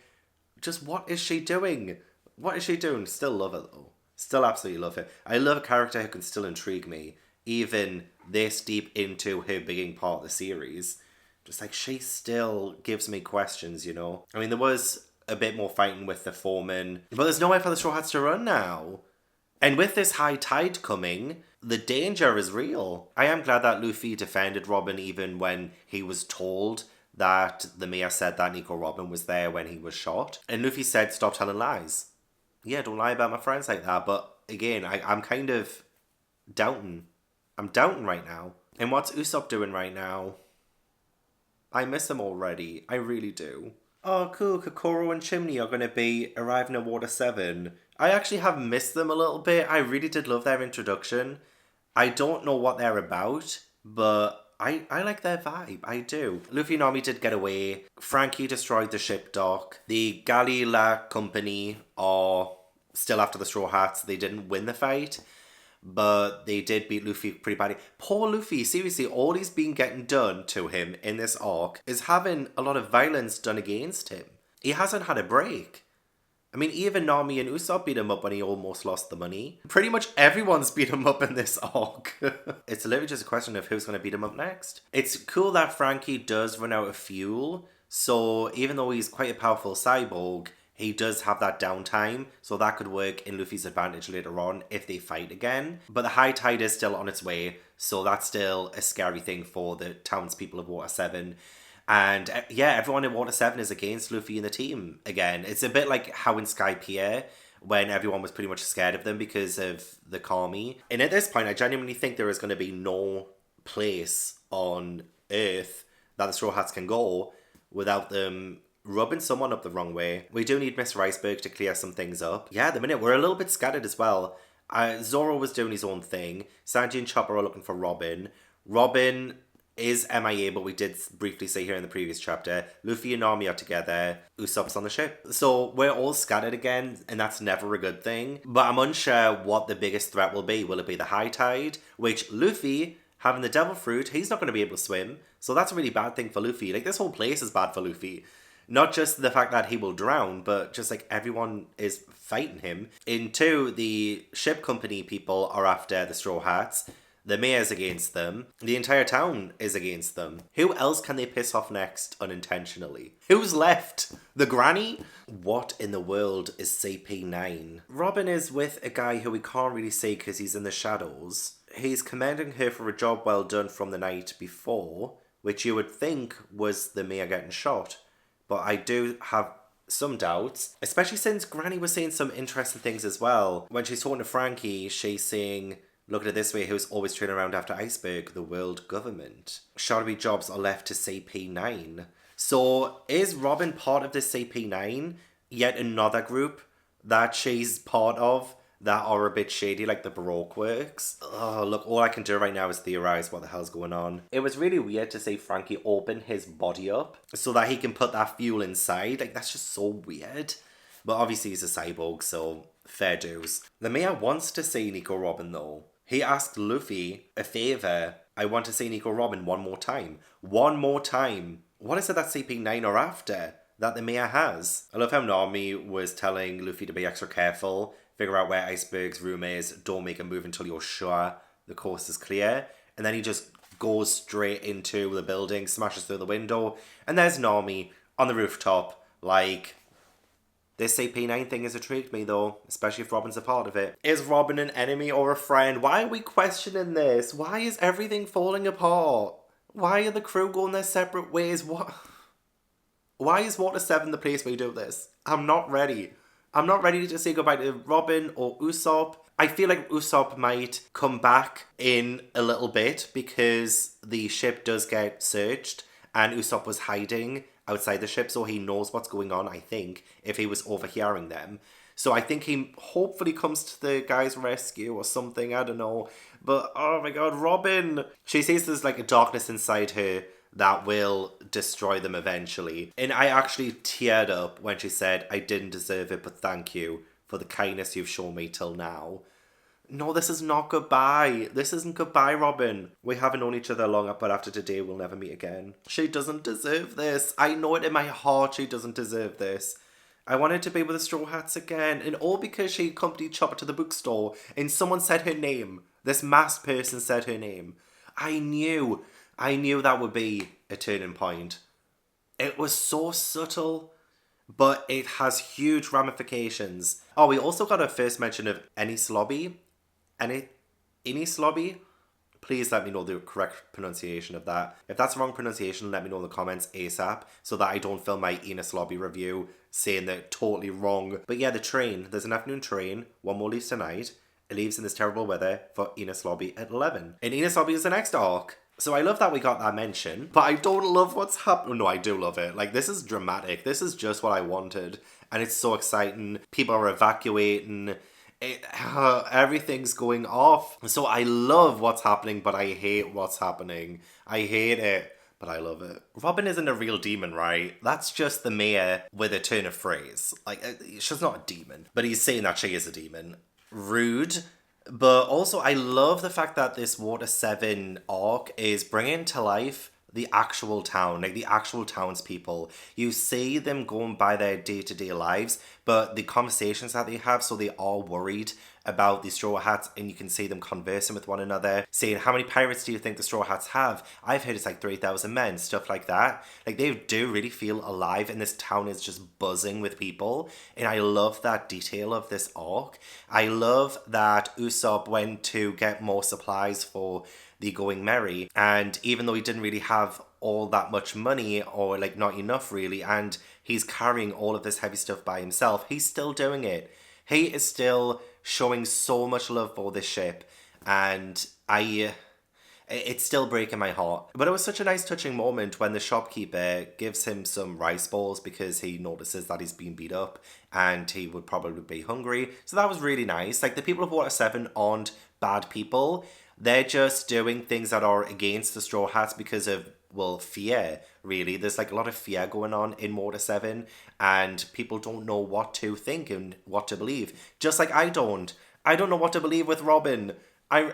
just what is she doing? What is she doing? Still love her, though. Still absolutely love her. I love a character who can still intrigue me, even this deep into her being part of the series. Just like, she still gives me questions, you know? I mean, there was a bit more fighting with the foreman, but there's nowhere for the Straw Hats to run now. And with this high tide coming, the danger is real. I am glad that Luffy defended Robin even when he was told that the mayor said that Nico Robin was there when he was shot. And Luffy said, stop telling lies. Yeah, don't lie about my friends like that. But again, I'm kind of doubting. I'm doubting right now. And what's Usopp doing right now? I miss him already. I really do. Oh, cool. Kokoro and Chimney are going to be arriving at Water 7. I actually have missed them a little bit. I really did love their introduction. I don't know what they're about, but I like their vibe. I do. Luffy and Nami did get away. Frankie destroyed the ship dock. The Galila company are still after the Straw Hats. They didn't win the fight, but they did beat Luffy pretty badly. Poor Luffy, seriously, all he's been getting done to him in this arc is having a lot of violence done against him. He hasn't had a break. I mean, even Nami and Usopp beat him up when he almost lost the money. Pretty much everyone's beat him up in this arc. It's literally just a question of who's going to beat him up next. It's cool that Frankie does run out of fuel, so even though he's quite a powerful cyborg, he does have that downtime, so that could work in Luffy's advantage later on if they fight again. But the high tide is still on its way, so that's still a scary thing for the townspeople of Water 7. And yeah, everyone in Water 7 is against Luffy and the team again. It's a bit like how in Sky Pier, when everyone was pretty much scared of them because of the Kami. And at this point, I genuinely think there is going to be no place on Earth that the Straw Hats can go without them rubbing someone up the wrong way. We do need Mr. Iceberg to clear some things up. Yeah, at the minute, we're a little bit scattered as well. Zoro was doing his own thing. Sanji and Chopper are looking for Robin. Robin is MIA, but we did briefly say here in the previous chapter, Luffy and Nami are together, Usopp's on the ship. So we're all scattered again, and that's never a good thing. But I'm unsure what the biggest threat will be. Will it be the high tide? Which Luffy, having the devil fruit, he's not going to be able to swim. So that's a really bad thing for Luffy. Like, this whole place is bad for Luffy. Not just the fact that he will drown, but just like everyone is fighting him. In 2, the ship company people are after the Straw Hats. The mayor's against them. The entire town is against them. Who else can they piss off next unintentionally? Who's left? The granny? What in the world is CP9? Robin is with a guy who we can't really see because he's in the shadows. He's commending her for a job well done from the night before, which you would think was the mayor getting shot. But I do have some doubts, especially since Granny was saying some interesting things as well. When she's talking to Frankie, she's saying, look at it this way, who's always trailing around after Iceberg? The world government. Shadowy jobs are left to CP9. So is Robin part of this CP9? Yet another group that she's part of that are a bit shady, like the Baroque works. Oh, look, all I can do right now is theorize what the hell's going on. It was really weird to see Frankie open his body up so that he can put that fuel inside. Like, that's just so weird. But obviously he's a cyborg, so fair dues. The mayor wants to see Nico Robin, though. He asked Luffy a favor. I want to see Nico Robin one more time. One more time. What is it that CP9 are after that the mayor has? I love how Nami was telling Luffy to be extra careful. Figure out where Iceberg's room is. Don't make a move until you're sure the coast is clear. And then he just goes straight into the building, smashes through the window. And there's Nami on the rooftop. Like, this CP9 thing has intrigued me though, especially if Robin's a part of it. Is Robin an enemy or a friend? Why are we questioning this? Why is everything falling apart? Why are the crew going their separate ways? What? Why is Water 7 the place where you do this? I'm not ready. I'm not ready to say goodbye to Robin or Usopp. I feel like Usopp might come back in a little bit because the ship does get searched and Usopp was hiding outside the ship, so he knows what's going on, I think, if he was overhearing them. So I think he hopefully comes to the guy's rescue or something, I don't know. But oh my god, Robin! She says there's like a darkness inside her that will destroy them eventually. And I actually teared up when she said, I didn't deserve it, but thank you for the kindness you've shown me till now. No, this is not goodbye. This isn't goodbye, Robin. We haven't known each other long, but after today, we'll never meet again. She doesn't deserve this. I know it in my heart she doesn't deserve this. I wanted to be with the Straw Hats again, and all because she accompanied Chopper to the bookstore, and someone said her name. This masked person said her name. I knew that would be a turning point. It was so subtle, but it has huge ramifications. Oh, we also got a first mention of Ennis Lobby. Ennis Lobby? Please let me know the correct pronunciation of that. If that's the wrong pronunciation, let me know in the comments ASAP so that I don't film my Ennis Lobby review saying they're totally wrong. But yeah, the train. There's an afternoon train. One more leaves tonight. It leaves in this terrible weather for Ennis Lobby at 11. And Ennis Lobby is the next arc. So I love that we got that mention, but I don't love what's happening. No, I do love it. Like, this is dramatic. This is just what I wanted. And it's so exciting. People are evacuating. Everything's going off. So I love what's happening, but I hate what's happening. I hate it, but I love it. Robin isn't a real demon, right? That's just the mayor with a turn of phrase. Like, she's not a demon, but he's saying that she is a demon. Rude. But also, I love the fact that this Water 7 arc is bringing to life the actual town, like the actual townspeople. You see them going by their day-to-day lives, but the conversations that they have, so they are worried about the Straw Hats, and you can see them conversing with one another, saying, how many pirates do you think the Straw Hats have? I've heard it's like 3,000 men, stuff like that. Like, they do really feel alive, and this town is just buzzing with people, and I love that detail of this arc. I love that Usopp went to get more supplies for the Going Merry, and even though he didn't really have all that much money, or like not enough really, and he's carrying all of this heavy stuff by himself, he's still doing it. He is still showing so much love for this ship, and it's still breaking my heart. But it was such a nice touching moment when the shopkeeper gives him some rice balls because he notices that he's been beat up and he would probably be hungry. So that was really nice. Like, the people of Water 7 aren't bad people. They're just doing things that are against the Straw Hats because of, well, fear, really. There's like a lot of fear going on in Water 7, and people don't know what to think and what to believe. Just like I don't. I don't know what to believe with Robin. I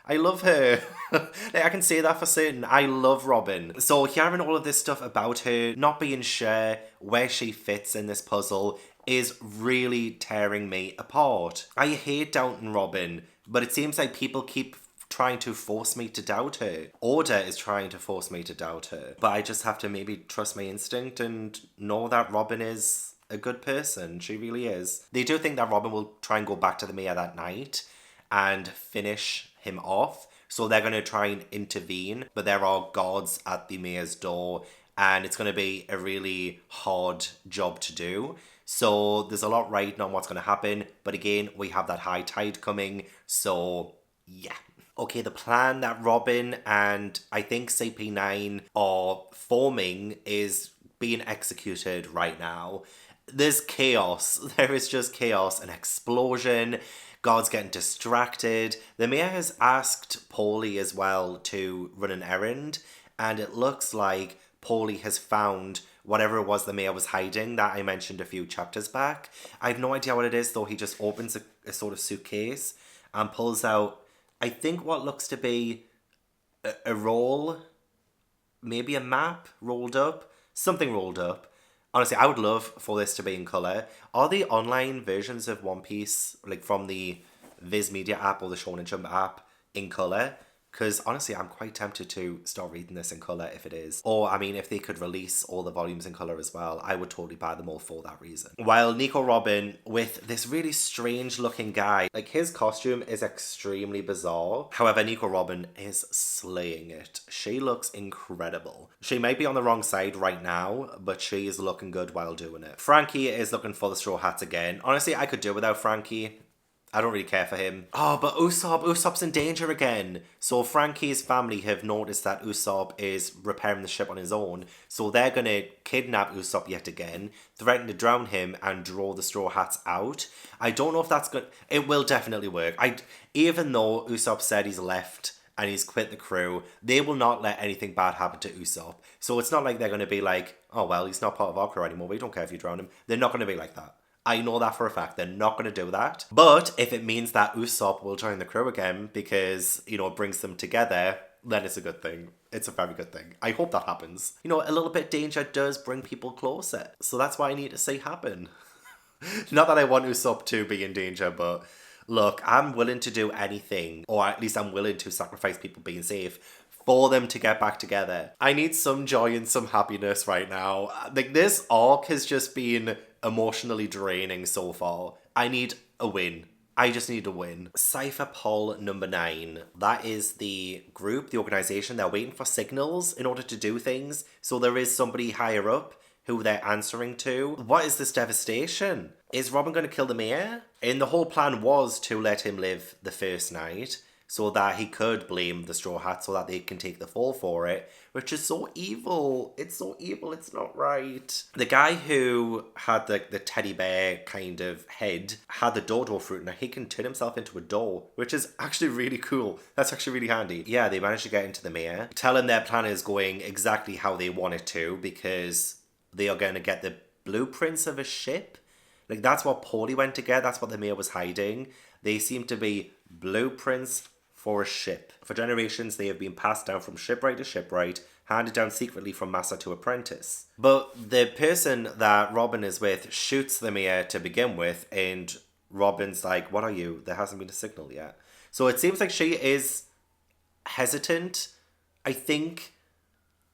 love her. Like, I can say that for certain. I love Robin. So hearing all of this stuff about her, not being sure where she fits in this puzzle, is really tearing me apart. I hate doubting Robin, but it seems like people keep trying to force me to doubt her. Order is trying to force me to doubt her. But I just have to maybe trust my instinct and know that Robin is a good person. She really is. They do think that Robin will try and go back to the mayor that night and finish him off. So they're going to try and intervene. But there are guards at the mayor's door, and it's going to be a really hard job to do. So there's a lot riding on what's going to happen. But again, we have that high tide coming. So yeah. Okay, the plan that Robin and I think CP9 are forming is being executed right now. There's chaos. There is just chaos, an explosion. Guards getting distracted. The mayor has asked Paulie as well to run an errand, and it looks like Paulie has found whatever it was the mayor was hiding that I mentioned a few chapters back. I have no idea what it is, though. He just opens a sort of suitcase and pulls out, I think, what looks to be a roll, maybe a map rolled up, something rolled up. Honestly, I would love for this to be in colour. Are the online versions of One Piece, like from the Viz Media app or the Shonen Jump app, in colour? Because honestly, I'm quite tempted to start reading this in colour if it is. Or, I mean, if they could release all the volumes in colour as well, I would totally buy them all for that reason. While Nico Robin, with this really strange looking guy, like, his costume is extremely bizarre. However, Nico Robin is slaying it. She looks incredible. She might be on the wrong side right now, but she is looking good while doing it. Frankie is looking for the Straw Hats again. Honestly, I could do without Frankie. I don't really care for him. Oh, but Usopp's in danger again. So Frankie's family have noticed that Usopp is repairing the ship on his own. So they're going to kidnap Usopp yet again, threaten to drown him and draw the Straw Hats out. I don't know if that's good. It will definitely work. Even though Usopp said he's left and he's quit the crew, they will not let anything bad happen to Usopp. So it's not like they're going to be like, oh, well, he's not part of our crew anymore. We don't care if you drown him. They're not going to be like that. I know that for a fact. They're not going to do that. But if it means that Usopp will join the crew again because, you know, it brings them together, then it's a good thing. It's a very good thing. I hope that happens. You know, a little bit danger does bring people closer. So that's what I need to see happen. Not that I want Usopp to be in danger, but look, I'm willing to do anything, or at least I'm willing to sacrifice people being safe for them to get back together. I need some joy and some happiness right now. Like, this arc has just been emotionally draining so far. I need a win. I just need a win. Cypher Poll number 9. That is the group, the organization. They're waiting for signals in order to do things. So there is somebody higher up who they're answering to. What is this devastation? Is Robin going to kill the mayor? And the whole plan was to let him live the first night so that he could blame the Straw Hat so that they can take the fall for it, which is so evil. It's so evil, it's not right. The guy who had the teddy bear kind of head had the dodo fruit. Now he can turn himself into a doll, which is actually really cool. That's actually really handy. Yeah, they managed to get into the mayor, telling their plan is going exactly how they want it to because they are going to get the blueprints of a ship. Like, that's what Paulie went to get. That's what the mayor was hiding. They seem to be blueprints for a ship. For generations, they have been passed down from shipwright to shipwright, handed down secretly from master to apprentice. But the person that Robin is with shoots the mayor to begin with, and Robin's like, what are you? There hasn't been a signal yet. So it seems like she is hesitant. I think...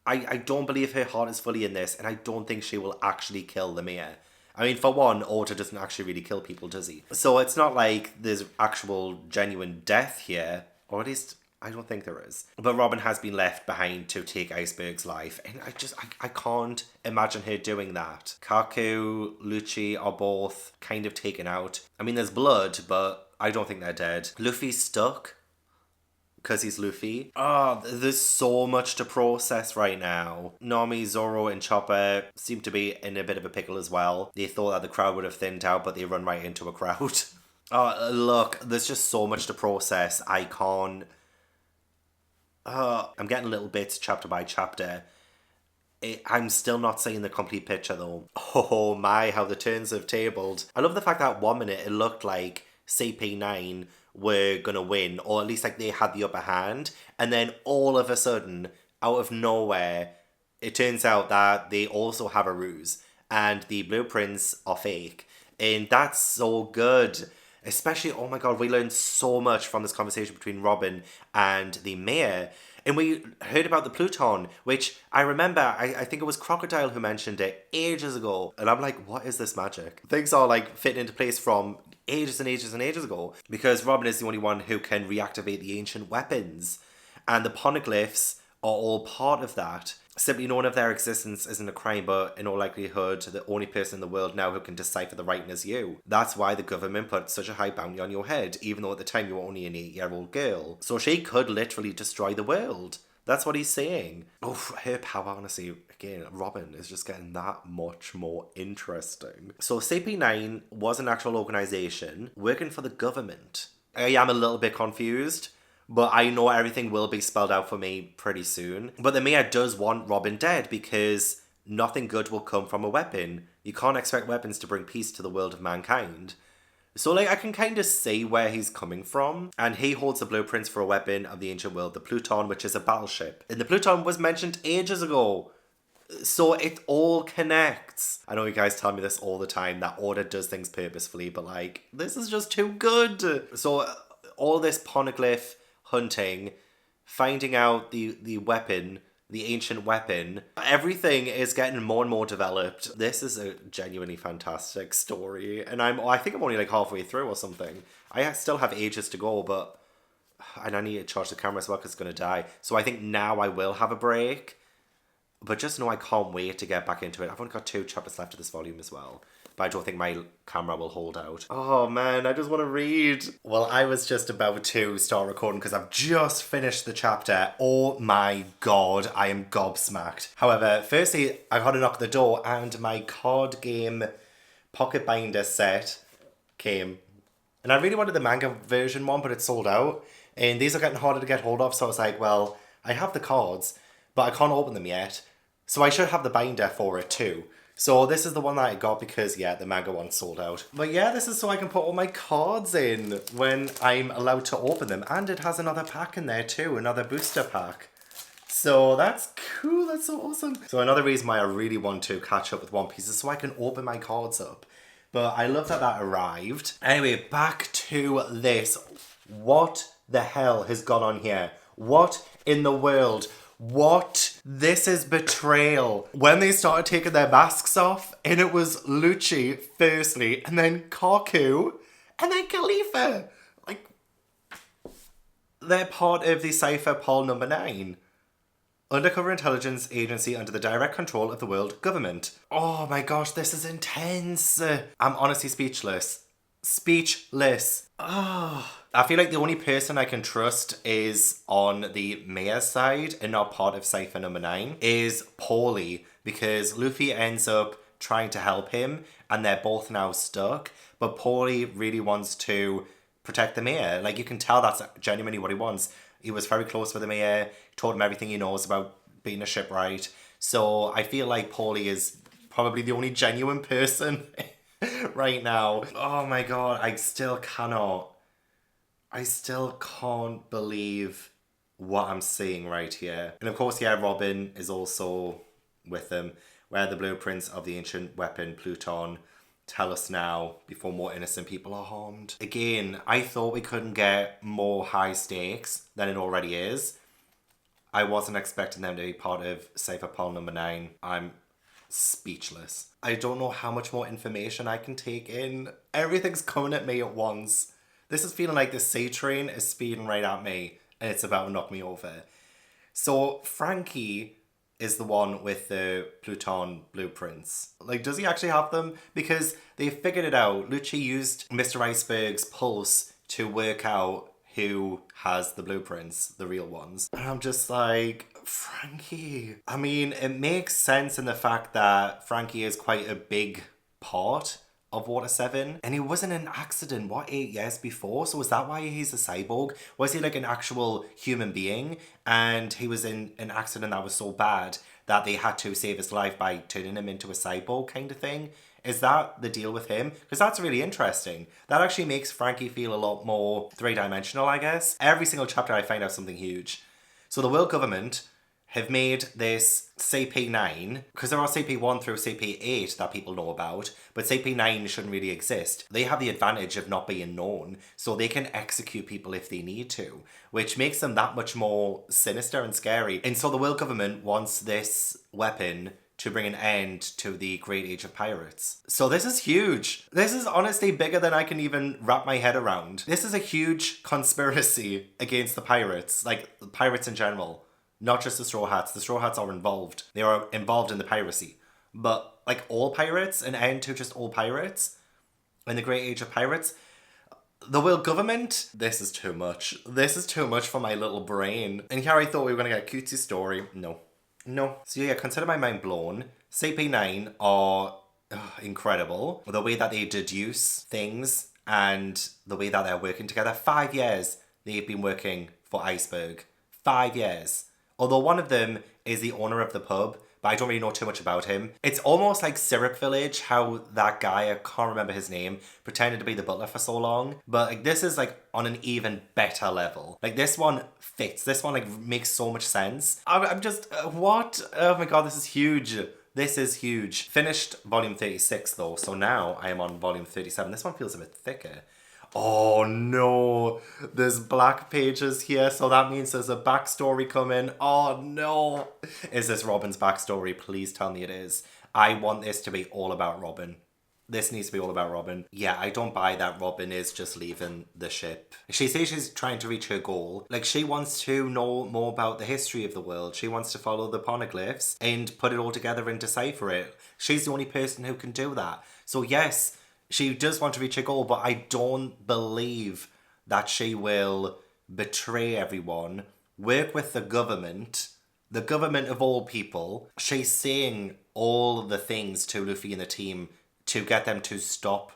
I don't believe her heart is fully in this, and I don't think she will actually kill the mayor. I mean, for one, Oda doesn't actually really kill people, does he? So it's not like there's actual genuine death here, or at least I don't think there is. But Robin has been left behind to take Iceberg's life, and I can't imagine her doing that. Kaku, Lucci are both kind of taken out. I mean, there's blood, but I don't think they're dead. Luffy's stuck because he's Luffy. Oh, there's so much to process right now. Nami, Zoro, and Chopper seem to be in a bit of a pickle as well. They thought that the crowd would have thinned out, but they run right into a crowd. Oh, look, there's just so much to process. I can't... I'm getting little bits chapter by chapter. I'm still not seeing the complete picture though. Oh my, how the turns have tabled. I love the fact that 1 minute it looked like CP9 were gonna win, or at least like they had the upper hand, and then all of a sudden, out of nowhere, it turns out that they also have a ruse, and the blueprints are fake. And that's so good. Especially, oh my god, we learned so much from this conversation between Robin and the mayor. And we heard about the Pluton, which I remember, I think it was Crocodile who mentioned it ages ago. And I'm like, what is this magic? Things are like fitting into place from ages and ages and ages ago. Because Robin is the only one who can reactivate the ancient weapons. And the poneglyphs are all part of that. Simply knowing of their existence isn't a crime, but in all likelihood, the only person in the world now who can decipher the writing is you. That's why the government put such a high bounty on your head, even though at the time you were only an 8-year-old girl. So she could literally destroy the world. That's what he's saying. Oh, her power, honestly, again, Robin is just getting that much more interesting. So CP9 was an actual organisation working for the government. I am a little bit confused, but I know everything will be spelled out for me pretty soon. But the mayor does want Robin dead because nothing good will come from a weapon. You can't expect weapons to bring peace to the world of mankind. So, like, I can kind of see where he's coming from. And he holds the blueprints for a weapon of the ancient world, the Pluton, which is a battleship. And the Pluton was mentioned ages ago. So it all connects. I know you guys tell me this all the time, that Oda does things purposefully, but, like, this is just too good. So, all this poneglyph hunting, finding out the weapon, the ancient weapon, everything is getting more and more developed. This is a genuinely fantastic story, and I think I'm only like halfway through or something. I still have ages to go, and I need to charge the camera as well because it's going to die. So I think now I will have a break, but just know I can't wait to get back into it. I've only got 2 chapters left of this volume as well. but I don't think my camera will hold out. Oh man, I just want to read. Well, I was just about to start recording because I've just finished the chapter. Oh my god, I am gobsmacked. However, firstly, I got a knock at the door and my card game pocket binder set came. And I really wanted the manga version one, but it's sold out. And these are getting harder to get hold of, so I was like, well, I have the cards, but I can't open them yet. So I should have the binder for it too. So this is the one that I got because, yeah, the manga one's sold out. But yeah, this is so I can put all my cards in when I'm allowed to open them. And it has another pack in there too, another booster pack. So that's cool, that's so awesome. So another reason why I really want to catch up with One Piece is so I can open my cards up. But I love that that arrived. Anyway, back to this. What the hell has gone on here? What in the world? What? This is betrayal. When they started taking their masks off, and it was Lucci firstly, and then Kaku, and then Khalifa. Like, they're part of the Cypher Pol number 9. Undercover intelligence agency under the direct control of the world government. Oh my gosh, this is intense. I'm honestly speechless. Speechless. Oh. I feel like the only person I can trust is on the mayor's side and not part of Cypher number 9 is Paulie, because Luffy ends up trying to help him and they're both now stuck, but Paulie really wants to protect the mayor. Like, you can tell that's genuinely what he wants. He was very close with the mayor, told him everything he knows about being a shipwright. So I feel like Paulie is probably the only genuine person right now. Oh my god, I still can't believe what I'm seeing right here. And of course, yeah, Robin is also with them, where the blueprints of the ancient weapon Pluton tell us now before more innocent people are harmed. Again, I thought we couldn't get more high stakes than it already is. I wasn't expecting them to be part of Cypher Pol number 9. I'm speechless. I don't know how much more information I can take in. Everything's coming at me at once. This is feeling like the sea train is speeding right at me and it's about to knock me over. So Frankie is the one with the Pluton blueprints. Like, does he actually have them? Because they figured it out. Lucci used Mr. Iceberg's pulse to work out who has the blueprints, the real ones. And I'm just like, Frankie. I mean, it makes sense in the fact that Frankie is quite a big part of Water 7. And he was in an accident, 8 years before? So is that why he's a cyborg? Was he like an actual human being? And he was in an accident that was so bad that they had to save his life by turning him into a cyborg kind of thing? Is that the deal with him? Because that's really interesting. That actually makes Frankie feel a lot more three-dimensional, I guess. Every single chapter I find out something huge. So the world government have made this CP9, because there are CP1 through CP8 that people know about, but CP9 shouldn't really exist. They have the advantage of not being known, so they can execute people if they need to, which makes them that much more sinister and scary. And so the world government wants this weapon to bring an end to the Great Age of Pirates. So this is huge. This is honestly bigger than I can even wrap my head around. This is a huge conspiracy against the pirates, like pirates in general. Not just the Straw Hats. The Straw Hats are involved. They are involved in the piracy. But like all pirates, an end to just all pirates in the Great Age of Pirates. The world government, this is too much. This is too much for my little brain. And here I thought we were going to get a cutesy story. No. No. So yeah, consider my mind blown. CP9 are incredible. The way that they deduce things and the way that they're working together. 5 years they've been working for Iceberg. 5 years. Although one of them is the owner of the pub, but I don't really know too much about him. It's almost like Syrup Village, how that guy, I can't remember his name, pretended to be the butler for so long. But like, this is like on an even better level. Like, this one fits. This one like makes so much sense. I'm just, what? Oh my god, this is huge. This is huge. Finished volume 36 though, so now I am on volume 37. This one feels a bit thicker. Oh no, there's black pages here, so that means there's a backstory coming. Oh no. Is this Robin's backstory? Please tell me it is. I want this to be all about Robin. This needs to be all about Robin. Yeah, I don't buy that Robin is just leaving the ship. She says she's trying to reach her goal. Like, she wants to know more about the history of the world. She wants to follow the poneglyphs and put it all together and decipher it. She's the only person who can do that. So yes, she does want to reach her goal, but I don't believe that she will betray everyone, work with the government of all people. She's saying all the things to Luffy and the team to get them to stop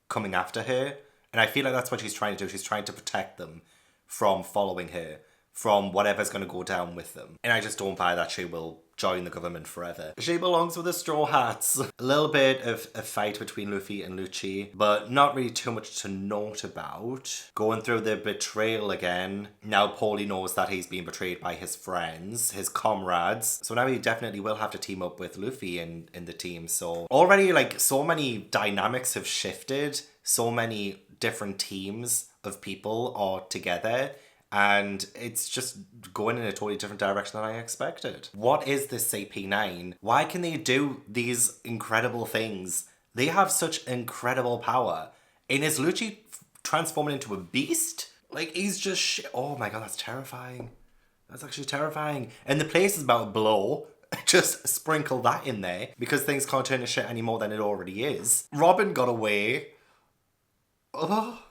coming after her. And I feel like that's what she's trying to do. She's trying to protect them from following her, from whatever's going to go down with them. And I just don't buy that she will join the government forever. She belongs with the Straw Hats. A little bit of a fight between Luffy and Lucci, but not really too much to note about. Going through the betrayal again. Now Paulie knows that he's been betrayed by his friends, his comrades. So now he definitely will have to team up with Luffy in the team. So already, like, so many dynamics have shifted. So many different teams of people are together. And it's just going in a totally different direction than I expected. What is this CP9? Why can they do these incredible things? They have such incredible power. And is Lucci transforming into a beast? Like, he's just oh my god, that's terrifying. That's actually terrifying. And the place is about to blow. Just sprinkle that in there. Because things can't turn to shit any more than it already is. Robin got away. Oh.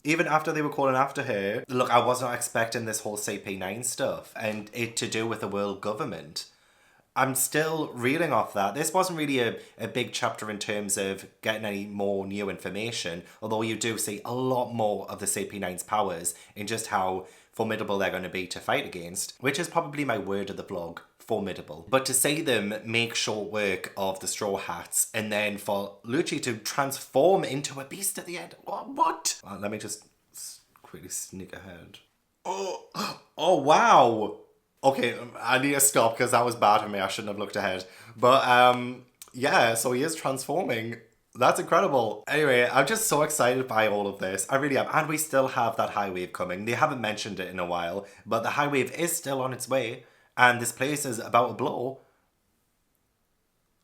Even after they were calling after her, look, I was not expecting this whole CP9 stuff and it to do with the world government. I'm still reeling off that. This wasn't really a big chapter in terms of getting any more new information, although you do see a lot more of the CP9's powers and just how formidable they're going to be to fight against, which is probably my word of the vlog. Formidable. But to see them make short work of the Straw Hats and then for Lucci to transform into a beast at the end. What? Let me just quickly sneak ahead. Oh wow. Okay, I need to stop because that was bad for me. I shouldn't have looked ahead. But yeah, so he is transforming. That's incredible. Anyway, I'm just so excited by all of this. I really am. And we still have that high wave coming. They haven't mentioned it in a while, but the high wave is still on its way. And this place is about to blow.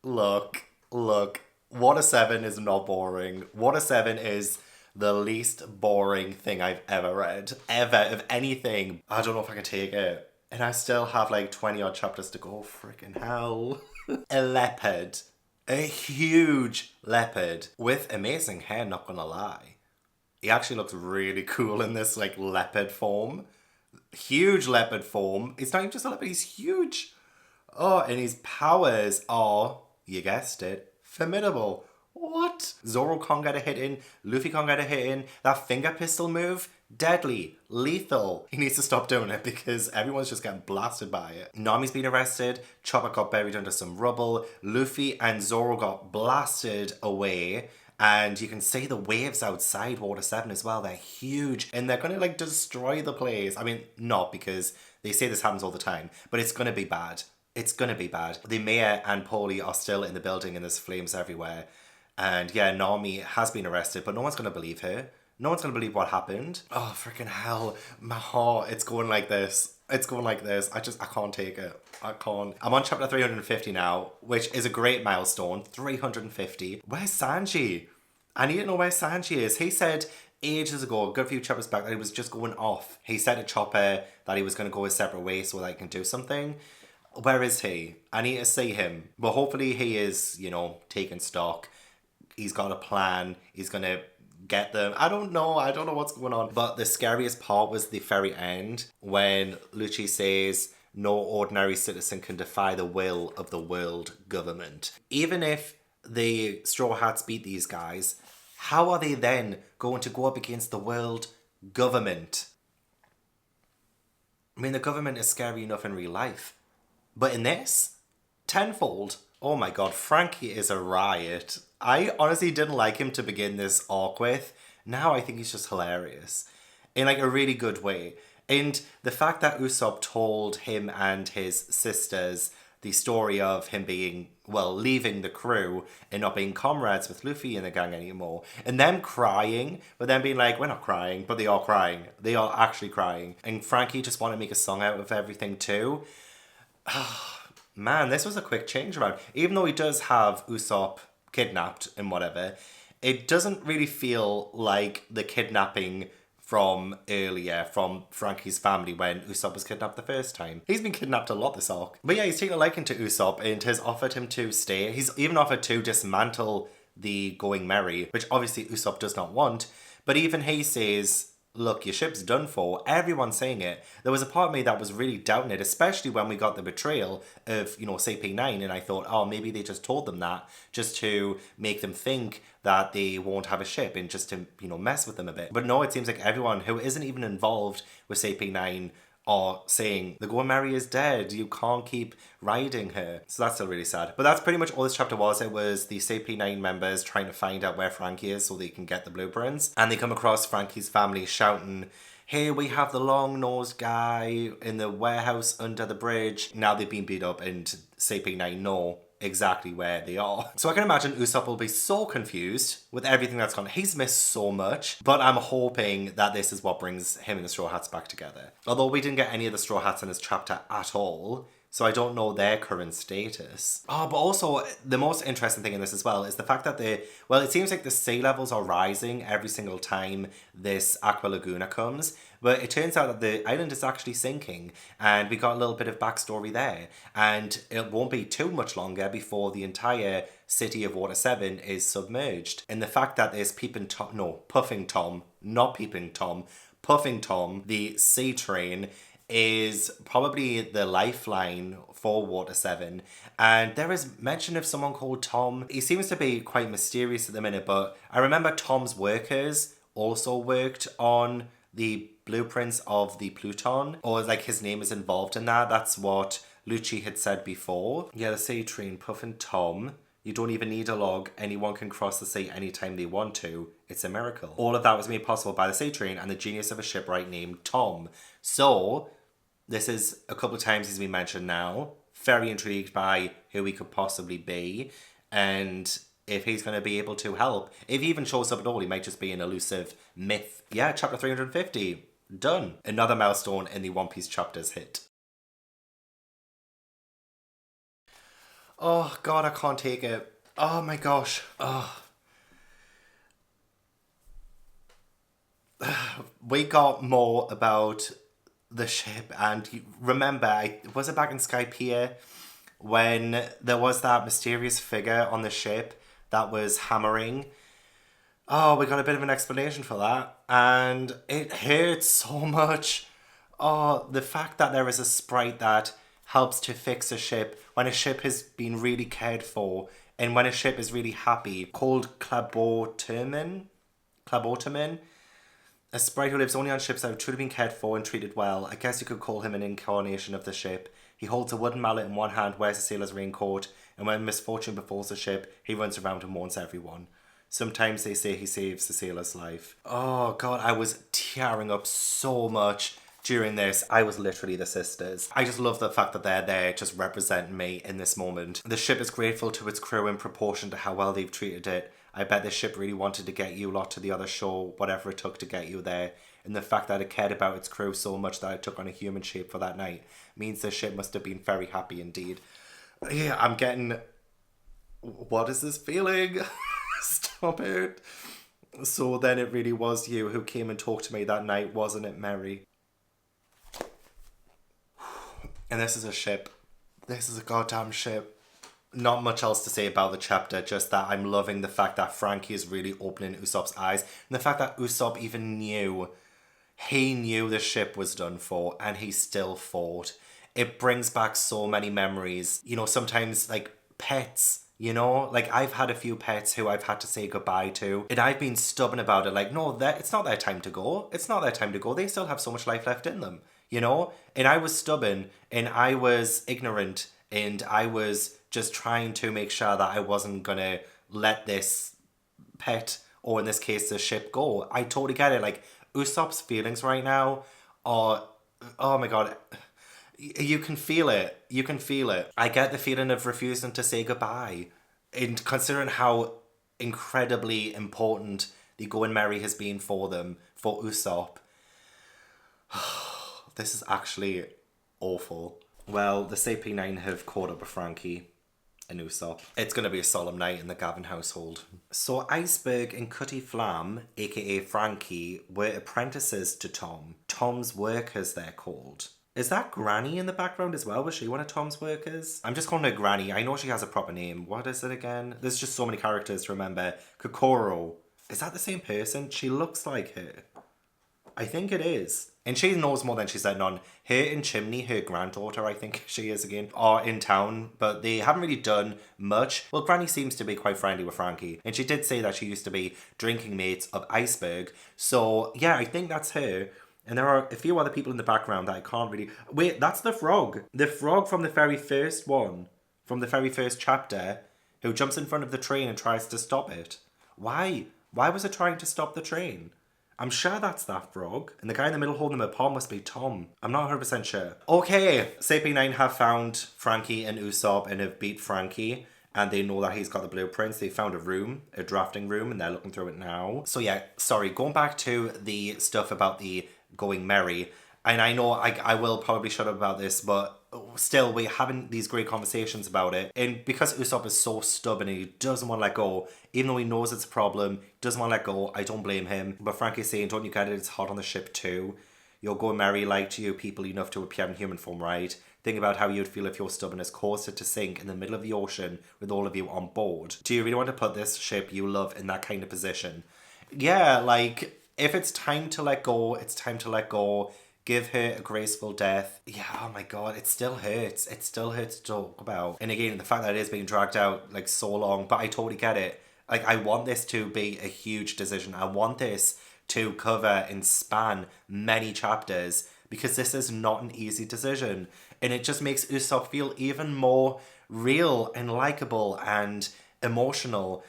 Look. Water 7 is not boring. Water 7 is the least boring thing I've ever read. Ever, of anything. I don't know if I can take it. And I still have like 20 odd chapters to go. Freaking hell. A leopard. A huge leopard. With amazing hair, not gonna lie. He actually looks really cool in this like leopard form. Huge leopard form. It's not even just a leopard, he's huge. Oh, and his powers are, you guessed it, formidable. What? Zoro can't get a hit in, Luffy can't get a hit in. That finger pistol move, deadly, lethal. He needs to stop doing it because everyone's just getting blasted by it. Nami's been arrested, Chopper got buried under some rubble, Luffy and Zoro got blasted away. And you can see the waves outside Water 7 as well. They're huge. And they're going to like destroy the place. I mean, not because they say this happens all the time. But it's going to be bad. It's going to be bad. The mayor and Paulie are still in the building and there's flames everywhere. And yeah, Nami has been arrested. But no one's going to believe her. No one's going to believe what happened. Oh, freaking hell. My heart. It's going like this. It's going like this. I can't take it. I can't. I'm on chapter 350 now, which is a great milestone. 350. Where's Sanji? I need to know where Sanji is. He said ages ago, a good few chapters back, that he was just going off. He said to Chopper that he was going to go his separate way so that he can do something. Where is he? I need to see him. But hopefully he is, you know, taking stock. He's got a plan. He's going to get them. I don't know what's going on. But the scariest part was the very end when Lucci says no ordinary citizen can defy the will of the world government. Even if the Straw Hats beat these guys, how are they then going to go up against the world government? I mean, the government is scary enough in real life. But in this, tenfold. Oh my god, Frankie is a riot. I honestly didn't like him to begin this arc with. Now I think he's just hilarious. In like a really good way. And the fact that Usopp told him and his sisters the story of him being, well, leaving the crew and not being comrades with Luffy and the gang anymore. And them crying, but then being like, we're not crying, but they are crying. They are actually crying. And Frankie just wanted to make a song out of everything too. Man, this was a quick change around. Even though he does have Usopp kidnapped and whatever, it doesn't really feel like the kidnapping from earlier, from Frankie's family when Usopp was kidnapped the first time. He's been kidnapped a lot this arc. But yeah, he's taken a liking to Usopp and has offered him to stay. He's even offered to dismantle the Going Merry, which obviously Usopp does not want. But even he says, look, your ship's done for. Everyone's saying it. There was a part of me that was really doubting it, especially when we got the betrayal of, CP9, and I thought, oh, maybe they just told them that just to make them think that they won't have a ship and just to, mess with them a bit. But no, it seems like everyone who isn't even involved with CP9 are saying, the Going Merry is dead, you can't keep riding her. So that's still really sad. But that's pretty much all this chapter was. It was the CP9 members trying to find out where Frankie is so they can get the blueprints. And they come across Frankie's family shouting, hey, we have the long-nosed guy in the warehouse under the bridge. Now they've been beat up and CP9 know exactly where they are. So I can imagine Usopp will be so confused with everything that's gone. He's missed so much, but I'm hoping that this is what brings him and the Straw Hats back together. Although we didn't get any of the Straw Hats in this chapter at all, so I don't know their current status. Oh, but also the most interesting thing in this as well is the fact that it seems like the sea levels are rising every single time this Aqua Laguna comes, but it turns out that the island is actually sinking, and we got a little bit of backstory there, and it won't be too much longer before the entire city of Water 7 is submerged. And the fact that there's Puffing Tom, the sea train, is probably the lifeline for Water 7. And there is mention of someone called Tom. He seems to be quite mysterious at the minute, but I remember Tom's workers also worked on the blueprints of the Pluton, or like his name is involved in that. That's what Lucci had said before. Yeah, the sea train, Puffing Tom. You don't even need a log. Anyone can cross the sea anytime they want to. It's a miracle. All of that was made possible by the sea train and the genius of a shipwright named Tom. So, this is a couple of times he's been mentioned now. Very intrigued by who he could possibly be and if he's going to be able to help. If he even shows up at all, he might just be an elusive myth. Yeah, chapter 350. Done. Another milestone in the One Piece chapters hit. Oh, God, I can't take it. Oh, my gosh. Oh. We got more about the ship, and remember, was it back in Skypiea when there was that mysterious figure on the ship that was hammering? Oh, we got a bit of an explanation for that, and it hurts so much. Oh, the fact that there is a sprite that helps to fix a ship when a ship has been really cared for and when a ship is really happy, called Clabotermin, a sprite who lives only on ships that have truly been cared for and treated well. I guess you could call him an incarnation of the ship. He holds a wooden mallet in one hand, wears a sailor's raincoat, and when misfortune befalls the ship, he runs around and warns everyone. Sometimes they say he saves the sailor's life. Oh, God, I was tearing up so much during this. I was literally the sisters. I just love the fact that they're there just representing me in this moment. The ship is grateful to its crew in proportion to how well they've treated it. I bet the ship really wanted to get you lot to the other shore, whatever it took to get you there. And the fact that it cared about its crew so much that it took on a human shape for that night means the ship must have been very happy indeed. Yeah, I'm getting... What is this feeling? Stop it. So then it really was you who came and talked to me that night, wasn't it, Mary? And this is a ship. This is a goddamn ship. Not much else to say about the chapter, just that I'm loving the fact that Frankie is really opening Usopp's eyes. And the fact that Usopp even knew, he knew the ship was done for, and he still fought. It brings back so many memories. Sometimes, like, pets, like, I've had a few pets who I've had to say goodbye to, and I've been stubborn about it, like, no, it's not their time to go. It's not their time to go. They still have so much life left in them, And I was stubborn, and I was ignorant, and I was just trying to make sure that I wasn't gonna let this pet, or in this case the ship, go. I totally get it. Like, Usopp's feelings right now are, oh my God, you can feel it. You can feel it. I get the feeling of refusing to say goodbye. And considering how incredibly important the Going Merry has been for them, for Usopp, this is actually awful. Well, the CP9 have caught up with Frankie. and Usopp. It's going to be a solemn night in the Gavin household. So Iceberg and Cutty Flam, aka Frankie, were apprentices to Tom. Tom's workers, they're called. Is that Granny in the background as well? Was she one of Tom's workers? I'm just calling her Granny. I know she has a proper name. What is it again? There's just so many characters to remember. Kokoro. Is that the same person? She looks like her. I think it is. And she knows more than she's letting on. Her and Chimney, her granddaughter, I think she is again, are in town, but they haven't really done much. Well, Granny seems to be quite friendly with Frankie, and she did say that she used to be drinking mates of Iceberg. So, yeah, I think that's her. And there are a few other people in the background that I can't really... Wait, that's the frog. The frog from the very first one, from the very first chapter, who jumps in front of the train and tries to stop it. Why? Why was it trying to stop the train? I'm sure that's that frog. And the guy in the middle holding the paw must be Tom. I'm not 100% sure. Okay, CP9 have found Frankie and Usopp and have beat Frankie. And they know that he's got the blueprints. They found a room, a drafting room, and they're looking through it now. So yeah, sorry, going back to the stuff about the going merry. And I know I will probably shut up about this, but still, we're having these great conversations about it. And because Usopp is so stubborn and he doesn't want to let go, even though he knows it's a problem, doesn't want to let go, I don't blame him. But Frankie's saying, don't you get it? It's hot on the ship too. You're going merry like to you people enough to appear in human form, right? Think about how you'd feel if your stubbornness caused it to sink in the middle of the ocean with all of you on board. Do you really want to put this ship you love in that kind of position? Yeah, like, if it's time to let go, it's time to let go. Give her a graceful death. Yeah, oh my god, it still hurts. It still hurts to talk about. And again, the fact that it is being dragged out like so long, but I totally get it. Like, I want this to be a huge decision. I want this to cover and span many chapters because this is not an easy decision. And it just makes Usopp feel even more real and likable and emotional.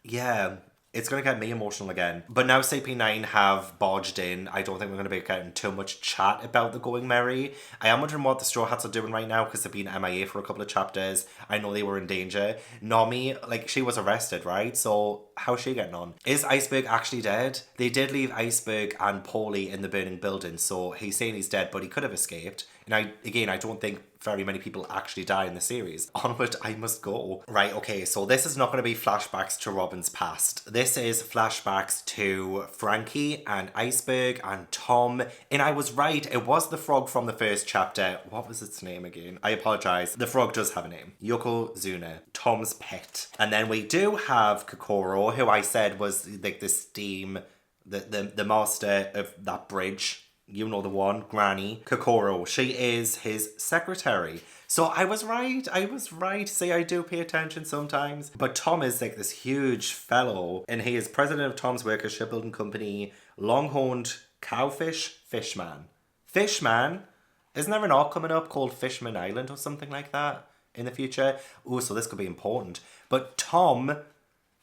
Yeah, it's going to get me emotional again. But now CP9 have barged in. I don't think we're going to be getting too much chat about the going merry. I am wondering what the Straw Hats are doing right now because they've been MIA for a couple of chapters. I know they were in danger. Nami, like, she was arrested, right? So how's she getting on? Is Iceberg actually dead? They did leave Iceberg and Paulie in the burning building, so he's saying he's dead, but he could have escaped. And I don't think very many people actually die in the series. Onward I must go. Right, okay, so this is not going to be flashbacks to Robin's past. This is flashbacks to Frankie and Iceberg and Tom. And I was right, it was the frog from the first chapter. What was its name again? I apologise. The frog does have a name. Yokozuna, Tom's pet. And then we do have Kokoro, who I said was like the steam, the master of that bridge. You know the one, Granny. Kokoro, she is his secretary. So I was right. See, I do pay attention sometimes. But Tom is like this huge fellow, and he is president of Tom's Workers Shipbuilding Company, Longhorned Cowfish Fishman. Fishman? Isn't there an arc coming up called Fishman Island or something like that in the future? Ooh, so this could be important. But Tom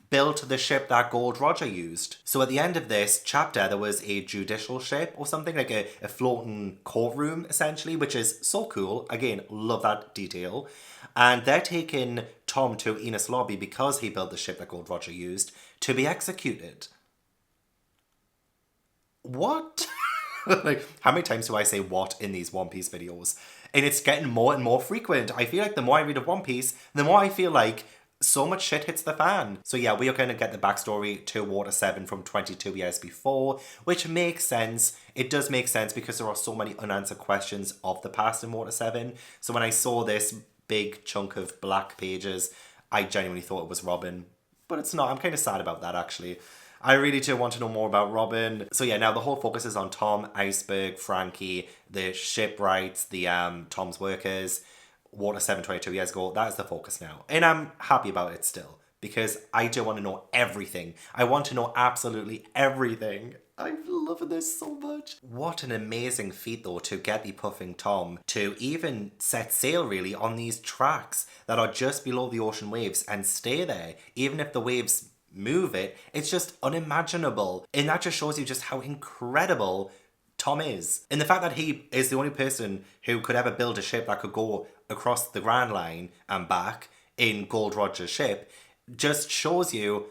built the ship that Gold Roger used. So at the end of this chapter, there was a judicial ship or something, like a floating courtroom, essentially, which is so cool. Again, love that detail. And they're taking Tom to Enos Lobby because he built the ship that Gold Roger used to be executed. What? Like, how many times do I say what in these One Piece videos? And it's getting more and more frequent. I feel like the more I read of One Piece, the more I feel like so much shit hits the fan. So yeah, we are going to get the backstory to Water 7 from 22 years before, which makes sense. It does make sense because there are so many unanswered questions of the past in Water 7. So when I saw this big chunk of black pages, I genuinely thought it was Robin. But it's not. I'm kind of sad about that, actually. I really do want to know more about Robin. So yeah, now the whole focus is on Tom, Iceberg, Frankie, the shipwrights, the Tom's workers, Water 7 22 years ago. That is the focus now. And I'm happy about it still because I do want to know everything. I want to know absolutely everything. I'm loving this so much. What an amazing feat though to get the Puffing Tom to even set sail really on these tracks that are just below the ocean waves and stay there even if the waves move it. It's just unimaginable. And that just shows you just how incredible Tom is. And the fact that he is the only person who could ever build a ship that could go across the Grand Line and back in Gold Roger's ship just shows you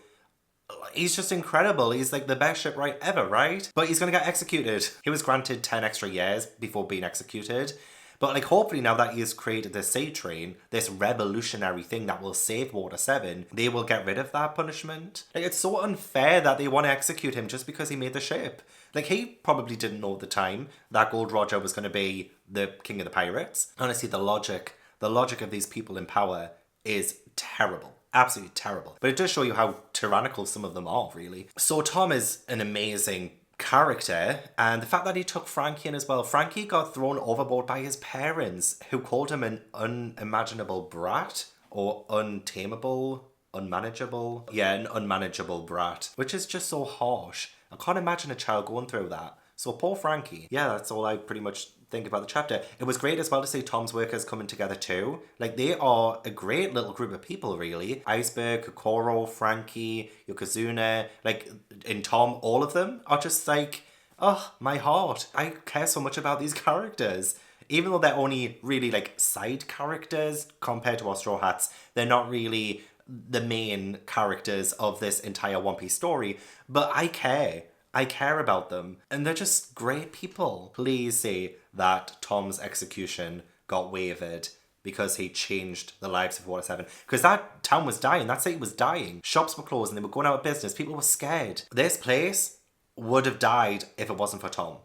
he's just incredible. He's like the best shipwright ever, right? But he's going to get executed. He was granted 10 extra years before being executed. But like hopefully now that he has created this sea train, this revolutionary thing that will save Water 7, they will get rid of that punishment. Like it's so unfair that they want to execute him just because he made the ship. Like he probably didn't know at the time that Gold Roger was going to be the king of the pirates. Honestly, the logic of these people in power is terrible. Absolutely terrible. But it does show you how tyrannical some of them are, really. So Tom is an amazing character, and the fact that he took Frankie in as well. Frankie got thrown overboard by his parents, who called him an unimaginable brat, or untamable, unmanageable. Yeah, an unmanageable brat, which is just so harsh. I can't imagine a child going through that. So poor Frankie. Yeah, that's all I pretty much think about the chapter. It was great as well to see Tom's workers coming together too. Like, they are a great little group of people, really. Iceberg, Kokoro, Frankie, Yokozuna, like, and Tom, all of them are just like, oh, my heart. I care so much about these characters. Even though they're only really, like, side characters compared to our Straw Hats, they're not really the main characters of this entire One Piece story. But I care. I care about them. And they're just great people. Please say that Tom's execution got waived because he changed the lives of Water 7. Because that town was dying. That city was dying. Shops were closing. They were going out of business. People were scared. This place would have died if it wasn't for Tom.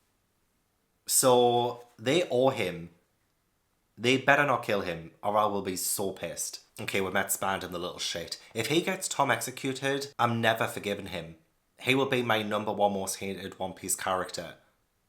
So they owe him. They better not kill him or I will be so pissed. Okay, we met Spandam, the little shit. If he gets Tom executed, I'm never forgiving him. He will be my number one most hated One Piece character.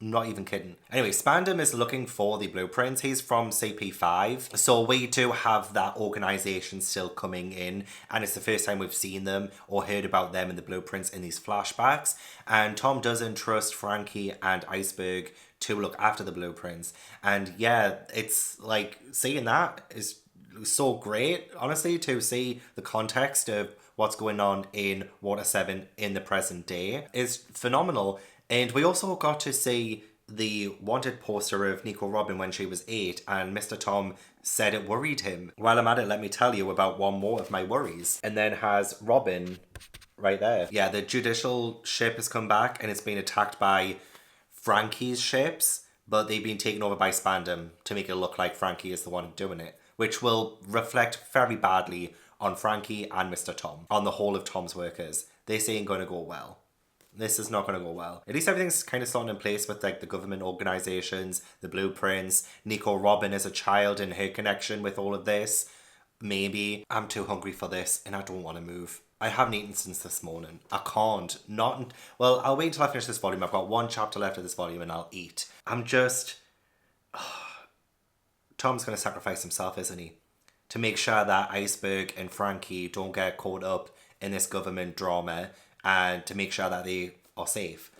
I'm not even kidding. Anyway, Spandam is looking for the blueprints. He's from CP5. So we do have that organisation still coming in. And it's the first time we've seen them or heard about them in the blueprints in these flashbacks. And Tom does entrust Frankie and Iceberg to look after the blueprints. And yeah, it's like seeing that is so great, honestly, to see the context of what's going on in Water 7 in the present day is phenomenal. And we also got to see the wanted poster of Nico Robin when she was 8, and Mr. Tom said it worried him. While I'm at it, let me tell you about one more of my worries. And then has Robin right there. Yeah, the judicial ship has come back and it's been attacked by Frankie's ships, but they've been taken over by Spandam to make it look like Frankie is the one doing it, which will reflect very badly on Frankie and Mr. Tom, on the whole of Tom's workers. This ain't going to go well. This is not going to go well. At least everything's kind of starting in place with like the government organisations, the blueprints, Nico Robin as a child and her connection with all of this. Maybe I'm too hungry for this and I don't want to move. I haven't eaten since this morning. I can't. Well, I'll wait until I finish this volume. I've got one chapter left of this volume and I'll eat. Tom's going to sacrifice himself, isn't he? To make sure that Iceberg and Frankie don't get caught up in this government drama and to make sure that they are safe.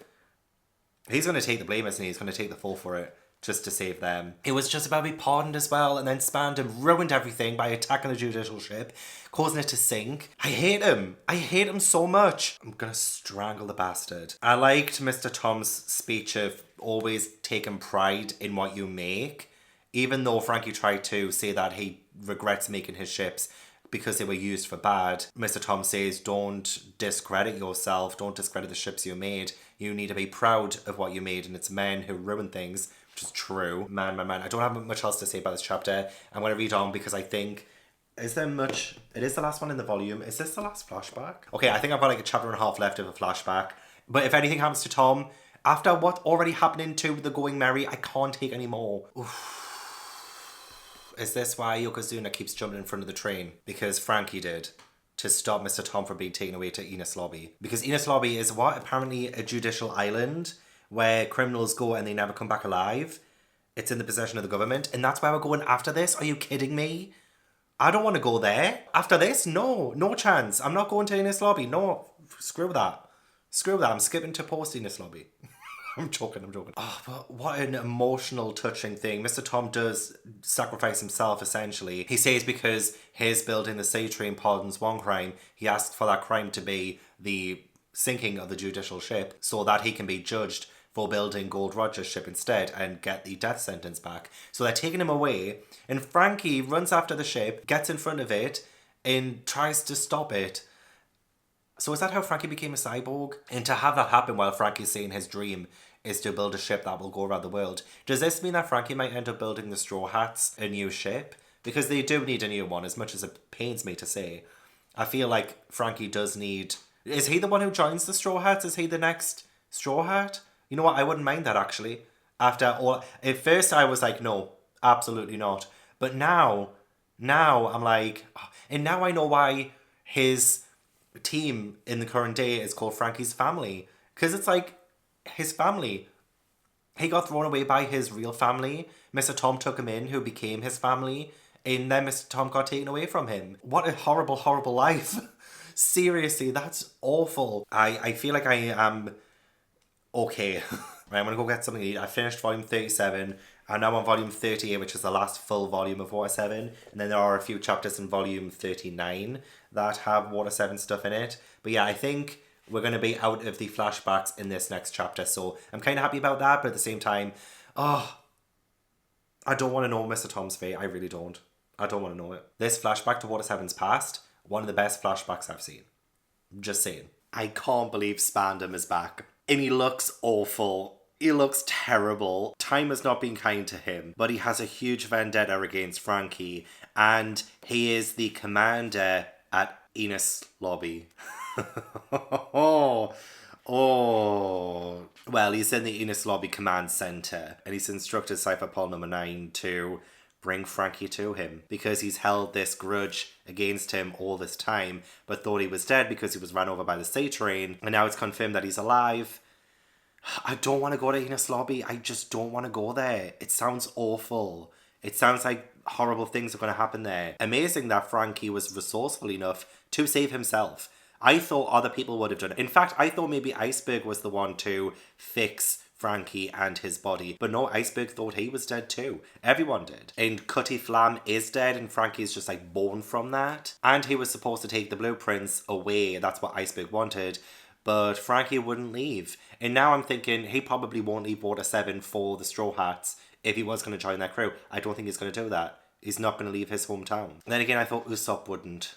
He's going to take the blame, isn't he? He's going to take the fall for it just to save them. It was just about to be pardoned as well, and then Spandam ruined everything by attacking the judicial ship, causing it to sink. I hate him. I hate him so much. I'm going to strangle the bastard. I liked Mr. Tom's speech of always taking pride in what you make. Even though Frankie tried to say that he regrets making his ships because they were used for bad, Mr. Tom says, don't discredit yourself, don't discredit the ships you made. You need to be proud of what you made, and it's men who ruin things, which is true. Man. I don't have much else to say about this chapter. I'm going to read on because I think, is there much? It is the last one in the volume. Is this the last flashback? Okay, I think I've got like a chapter and a half left of a flashback. But if anything happens to Tom, after what already happened to the Going Merry, I can't take any more. Oof. Is this why Yokozuna keeps jumping in front of the train? Because Frankie did. To stop Mr. Tom from being taken away to Enos Lobby. Because Enos Lobby is what? Apparently a judicial island where criminals go and they never come back alive. It's in the possession of the government. And that's why we're going after this? Are you kidding me? I don't want to go there. After this? No. No chance. I'm not going to Enos Lobby. No. Screw that. I'm skipping to post Enos Lobby. I'm joking. Oh, but what an emotional, touching thing. Mr. Tom does sacrifice himself, essentially. He says because his building the sea train pardons one crime, he asks for that crime to be the sinking of the judicial ship so that he can be judged for building Gold Roger's ship instead and get the death sentence back. So they're taking him away, and Frankie runs after the ship, gets in front of it, and tries to stop it. So is that how Frankie became a cyborg? And to have that happen while Frankie's seeing his dream is to build a ship that will go around the world. Does this mean that Frankie might end up building the Straw Hats a new ship? Because they do need a new one, as much as it pains me to say. I feel like Frankie does need... Is he the one who joins the Straw Hats? Is he the next Straw Hat? You know what? I wouldn't mind that, actually. After all... At first, I was like, no, absolutely not. But now I'm like... And now I know why his team in the current day is called Frankie's Family. Because it's like his family. He got thrown away by his real family. Mr. Tom took him in, who became his family. And then Mr. Tom got taken away from him. What a horrible, horrible life. Seriously, that's awful. I feel like I am okay. Right, I'm going to go get something to eat. I finished volume 37. I'm now on volume 38, which is the last full volume of Water 7. And then there are a few chapters in volume 39 that have Water 7 stuff in it. But yeah, I think we're going to be out of the flashbacks in this next chapter. So I'm kind of happy about that. But at the same time, I don't want to know Mr. Tom's fate. I really don't. I don't want to know it. This flashback to Water 7's past, one of the best flashbacks I've seen. Just saying. I can't believe Spandam is back. And he looks awful. He looks terrible. Time has not been kind to him, but he has a huge vendetta against Frankie, and he is the commander at Enos Lobby. Well, he's in the Enos Lobby Command Center, and he's instructed Cypher Paul number 9 to bring Frankie to him, because he's held this grudge against him all this time, but thought he was dead because he was run over by the state train, and now it's confirmed that he's alive. I don't want to go to Enos Lobby. I just don't want to go there. It sounds awful. It sounds like horrible things are going to happen there. Amazing that Frankie was resourceful enough to save himself. I thought other people would have done it. In fact, I thought maybe Iceberg was the one to fix Frankie and his body. But no, Iceberg thought he was dead too. Everyone did. And Cutty Flam is dead, and Frankie's just like born from that. And he was supposed to take the blueprints away. That's what Iceberg wanted. But Frankie wouldn't leave. And now I'm thinking he probably won't leave Water 7 for the Straw Hats if he was going to join that crew. I don't think he's going to do that. He's not going to leave his hometown. And then again, I thought Usopp wouldn't.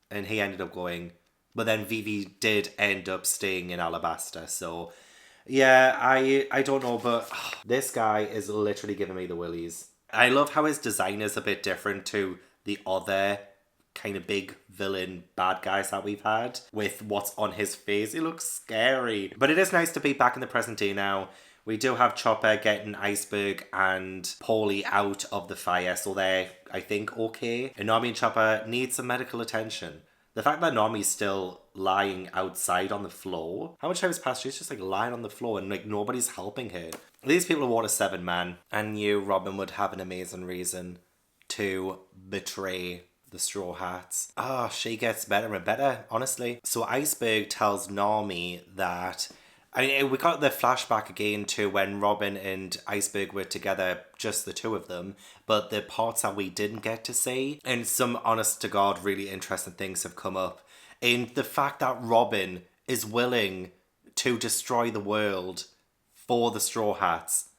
And he ended up going. But then Vivi did end up staying in Alabasta. So, yeah, I don't know. But this guy is literally giving me the willies. I love how his design is a bit different to the other kind of big villain bad guys that we've had with what's on his face. He looks scary. But it is nice to be back in the present day now. We do have Chopper getting Iceberg and Paulie out of the fire, so they're, I think, okay. And Nami and Chopper need some medical attention. The fact that Nami's still lying outside on the floor. How much time has passed? She's just like lying on the floor and like nobody's helping her. These people are Water 7, man. And knew Robin would have an amazing reason to betray the Straw Hats. She gets better and better, honestly. So Iceberg tells Nami that... I mean, we got the flashback again to when Robin and Iceberg were together, just the two of them, but the parts that we didn't get to see, and some honest to God really interesting things have come up. And the fact that Robin is willing to destroy the world for the Straw Hats.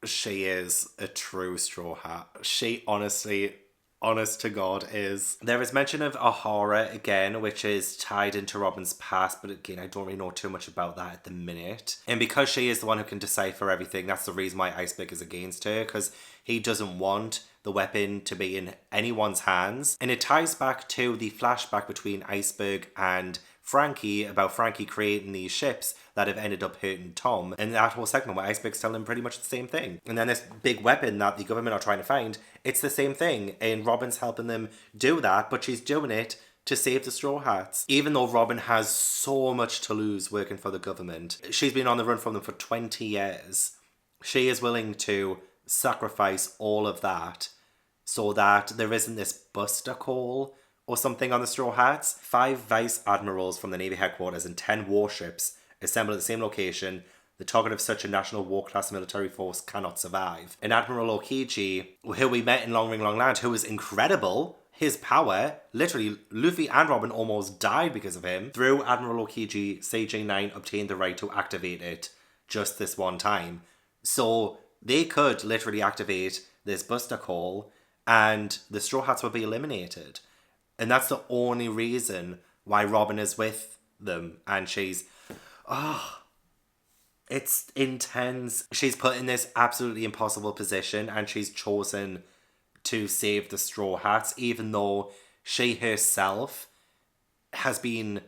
She is a true Straw Hat. She honestly, honest to God, is. There is mention of Ahara again, which is tied into Robin's past, but again, I don't really know too much about that at the minute. And because she is the one who can decipher everything, that's the reason why Iceberg is against her, because he doesn't want the weapon to be in anyone's hands. And it ties back to the flashback between Iceberg and Frankie about Frankie creating these ships that have ended up hurting Tom. And that whole segment where Iceberg's telling him pretty much the same thing. And then this big weapon that the government are trying to find, it's the same thing. And Robin's helping them do that, but she's doing it to save the Straw Hats. Even though Robin has so much to lose working for the government, she's been on the run from them for 20 years. She is willing to sacrifice all of that so that there isn't this buster call or something on the Straw Hats. 5 vice admirals from the Navy headquarters and 10 warships assembled at the same location. The target of such a national war-class military force cannot survive. And Admiral Okiji, who we met in Long Ring Long Land, who was incredible, his power, literally, Luffy and Robin almost died because of him. Through Admiral Okiji, CJ9 obtained the right to activate it just this one time. So they could literally activate this buster call and the Straw Hats would be eliminated. And that's the only reason why Robin is with them. And it's intense. She's put in this absolutely impossible position and she's chosen to save the Straw Hats, even though she herself has been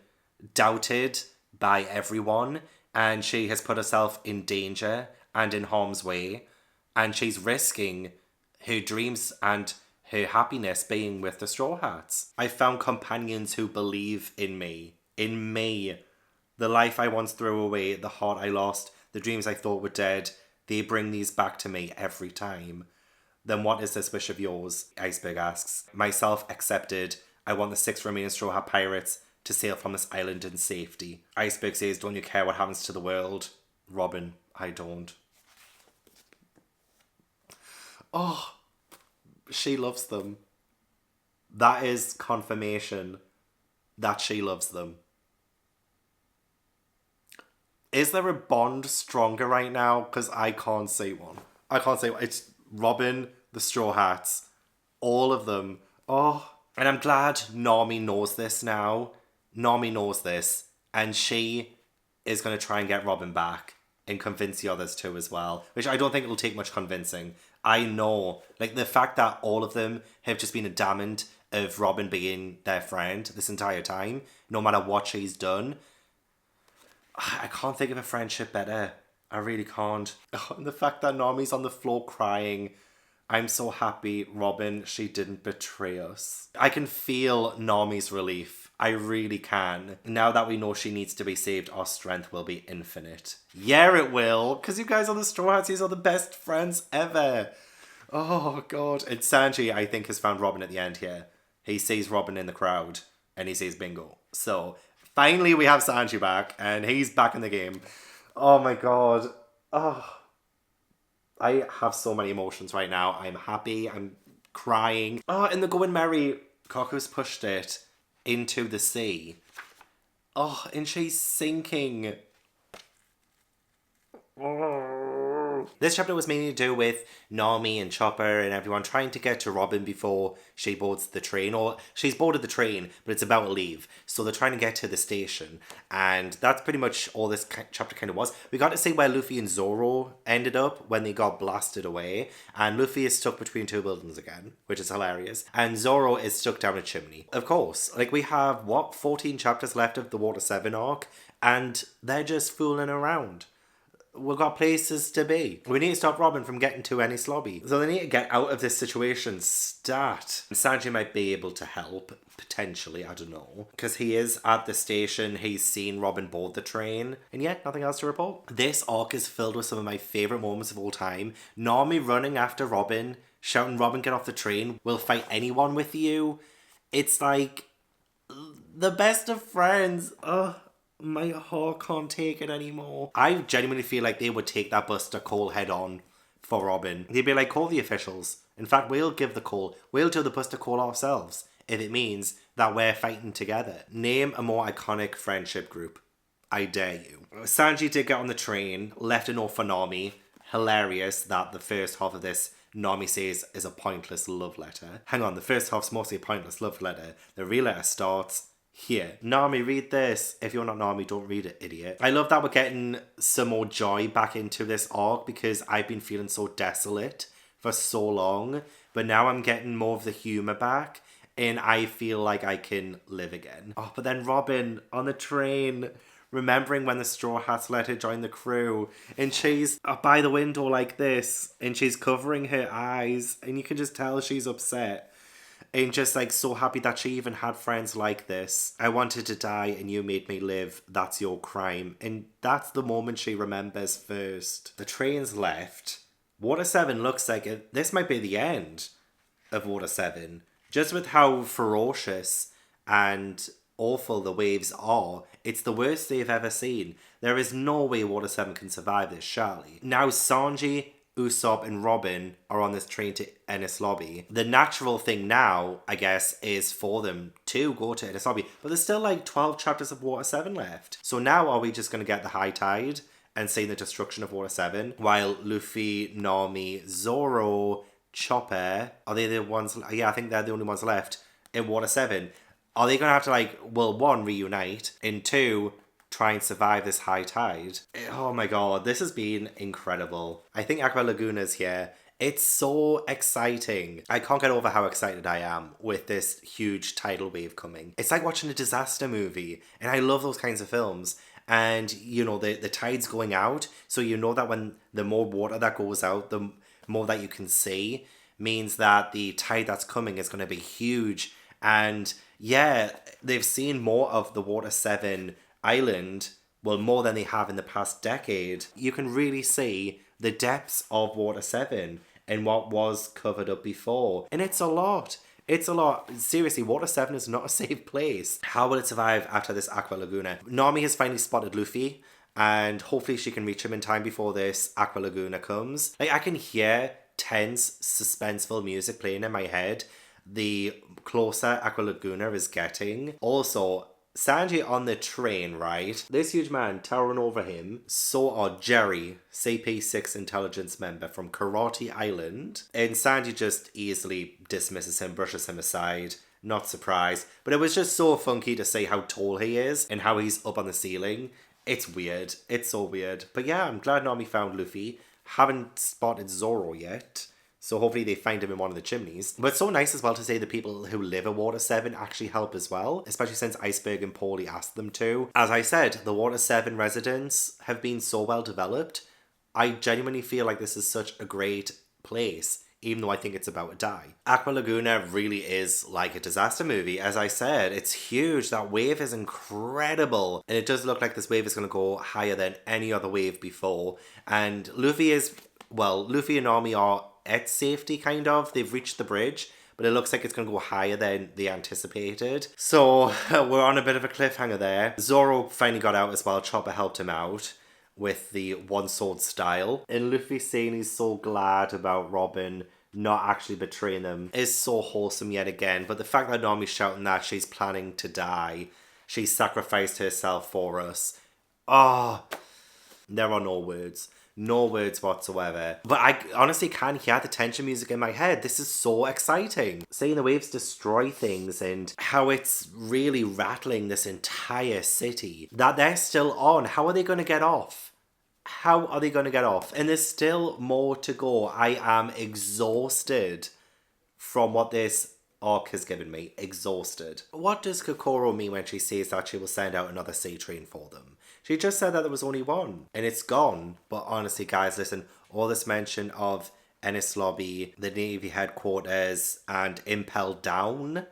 doubted by everyone and she has put herself in danger and in harm's way, and she's risking her dreams and her happiness being with the Straw Hats. I found companions who believe in me. In me. The life I once threw away, the heart I lost, the dreams I thought were dead, they bring these back to me every time. Then what is this wish of yours? Iceberg asks. Myself accepted. I want the 6 remaining Straw Hat pirates to sail from this island in safety. Iceberg says, don't you care what happens to the world? Robin, I don't. Oh, she loves them. That is confirmation that she loves them. Is there a bond stronger right now? Because I can't see one. I can't say one. It's Robin, the Straw Hats, all of them. Oh, and I'm glad Nami knows this now. Nami knows this, and she is going to try and get Robin back and convince the others too as well, which I don't think it'll take much convincing. I know, like, the fact that all of them have just been adamant of Robin being their friend this entire time, no matter what she's done. I can't think of a friendship better. I really can't. And the fact that Nami's on the floor crying. I'm so happy, Robin, she didn't betray us. I can feel Nami's relief. I really can. Now that we know she needs to be saved, our strength will be infinite. Yeah, it will. Because you guys are the Straw Hats. These are the best friends ever. Oh, God. And Sanji, I think, has found Robin at the end here. He sees Robin in the crowd. And he says bingo. So, finally we have Sanji back. And he's back in the game. Oh, my God. Oh. I have so many emotions right now. I'm happy. I'm crying. Oh, and the Going Merry. Coco's pushed it into the sea. Oh, and she's sinking. Oh. This chapter was mainly to do with Nami and Chopper and everyone trying to get to Robin before she boards the train. Or she's boarded the train, but it's about to leave. So they're trying to get to the station. And that's pretty much all this chapter kind of was. We got to see where Luffy and Zoro ended up when they got blasted away. And Luffy is stuck between 2 buildings again, which is hilarious. And Zoro is stuck down a chimney. Of course, like, we have, 14 chapters left of the Water 7 arc. And they're just fooling around. We've got places to be. We need to stop Robin from getting to any slobby. So they need to get out of this situation stat. Sanji might be able to help, potentially, I don't know. Because he is at the station, he's seen Robin board the train. And yet, nothing else to report. This arc is filled with some of my favourite moments of all time. Nami running after Robin, shouting, Robin, get off the train. We'll fight anyone with you. It's like the best of friends. Ugh. My heart can't take it anymore. I genuinely feel like they would take that Buster call head on for Robin. They'd be like, call the officials. In fact, we'll give the call. We'll do the Buster call ourselves if it means that we're fighting together. Name a more iconic friendship group. I dare you. Sanji did get on the train, left a note for Nami. Hilarious that the first half of this Nami says is a pointless love letter. Hang on, the first half's mostly a pointless love letter. The real letter starts here. Nami, read this. If you're not Nami, don't read it, idiot. I love that we're getting some more joy back into this arc because I've been feeling so desolate for so long. But now I'm getting more of the humour back and I feel like I can live again. Oh, but then Robin on the train, remembering when the Straw Hats let her join the crew and she's by the window like this and she's covering her eyes and you can just tell she's upset. And just like so happy that she even had friends like this. I wanted to die and you made me live. That's your crime. And that's the moment she remembers first. The train's left. Water 7 looks like it. This might be the end of Water 7. Just with how ferocious and awful the waves are. It's the worst they've ever seen. There is no way Water 7 can survive this, surely. Now Sanji, Usopp and Robin are on this train to Enies Lobby. The natural thing now, I guess, is for them to go to Enies Lobby. But there's still like 12 chapters of Water 7 left. So now are we just going to get the high tide and see the destruction of Water 7? While Luffy, Nami, Zoro, Chopper, are they the ones? Yeah, I think they're the only ones left in Water 7. Are they going to have to, like, well, one, reunite, and two, try and survive this high tide? Oh my god, this has been incredible. I think Aqua Laguna's here. It's so exciting. I can't get over how excited I am with this huge tidal wave coming. It's like watching a disaster movie, and I love those kinds of films. And, you know, the tide's going out, so you know that when the more water that goes out, the more that you can see, means that the tide that's coming is going to be huge. And yeah, they've seen more of the Water 7 island, well, more than they have in the past decade. You can really see the depths of Water 7 and what was covered up before. And it's a lot. It's a lot. Seriously, Water 7 is not a safe place. How will it survive after this Aqua Laguna? Nami has finally spotted Luffy, and hopefully she can reach him in time before this Aqua Laguna comes. Like, I can hear tense, suspenseful music playing in my head the closer Aqua Laguna is getting. Also, Sanji on the train, right? This huge man towering over him saw Jerry, CP6 intelligence member from Karate Island. And Sanji just easily dismisses him, brushes him aside. Not surprised. But it was just so funky to see how tall he is and how he's up on the ceiling. It's weird. It's so weird. But yeah, I'm glad Nami found Luffy. Haven't spotted Zoro yet. So hopefully they find him in one of the chimneys. But it's so nice as well to say the people who live at Water 7 actually help as well. Especially since Iceberg and Paulie asked them to. As I said, the Water 7 residents have been so well developed. I genuinely feel like this is such a great place, even though I think it's about to die. Aqua Laguna really is like a disaster movie. As I said, it's huge. That wave is incredible. And it does look like this wave is going to go higher than any other wave before. And Luffy and Nami are at safety, kind of. They've reached the bridge, but it looks like it's going to go higher than they anticipated. So we're on a bit of a cliffhanger there. Zoro finally got out as well. Chopper helped him out with the one sword style. And Luffy saying he's so glad about Robin not actually betraying them is so wholesome yet again. But the fact that Nami's shouting that she's planning to die, she sacrificed herself for us. Oh, there are no words. No words whatsoever. But I honestly can hear the tension music in my head. This is so exciting. Seeing the waves destroy things and how it's really rattling this entire city. That they're still on. How are they going to get off? How are they going to get off? And there's still more to go. I am exhausted from what this arc has given me. Exhausted. What does Kokoro mean when she says that she will send out another sea train for them? She just said that there was only one, and it's gone. But honestly, guys, listen, all this mention of Ennis Lobby, the Navy headquarters, and Impel Down.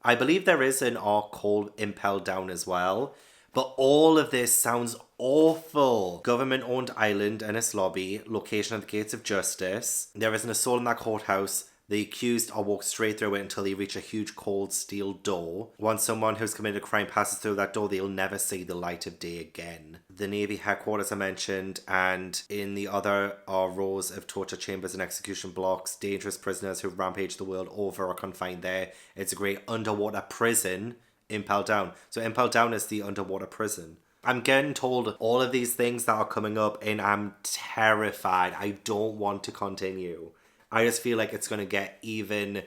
I believe there is an arc called Impel Down as well. But all of this sounds awful. Government-owned island, Ennis Lobby, location at the Gates of Justice. There is an assault in that courthouse. The accused are walked straight through it until they reach a huge cold steel door. Once someone who's committed a crime passes through that door, they'll never see the light of day again. The Navy headquarters are mentioned, and in the other are rows of torture chambers and execution blocks. Dangerous prisoners who rampage the world over are confined there. It's a great underwater prison, Impel Down. So Impel Down is the underwater prison. I'm getting told all of these things that are coming up, and I'm terrified. I don't want to continue. I just feel like it's going to get even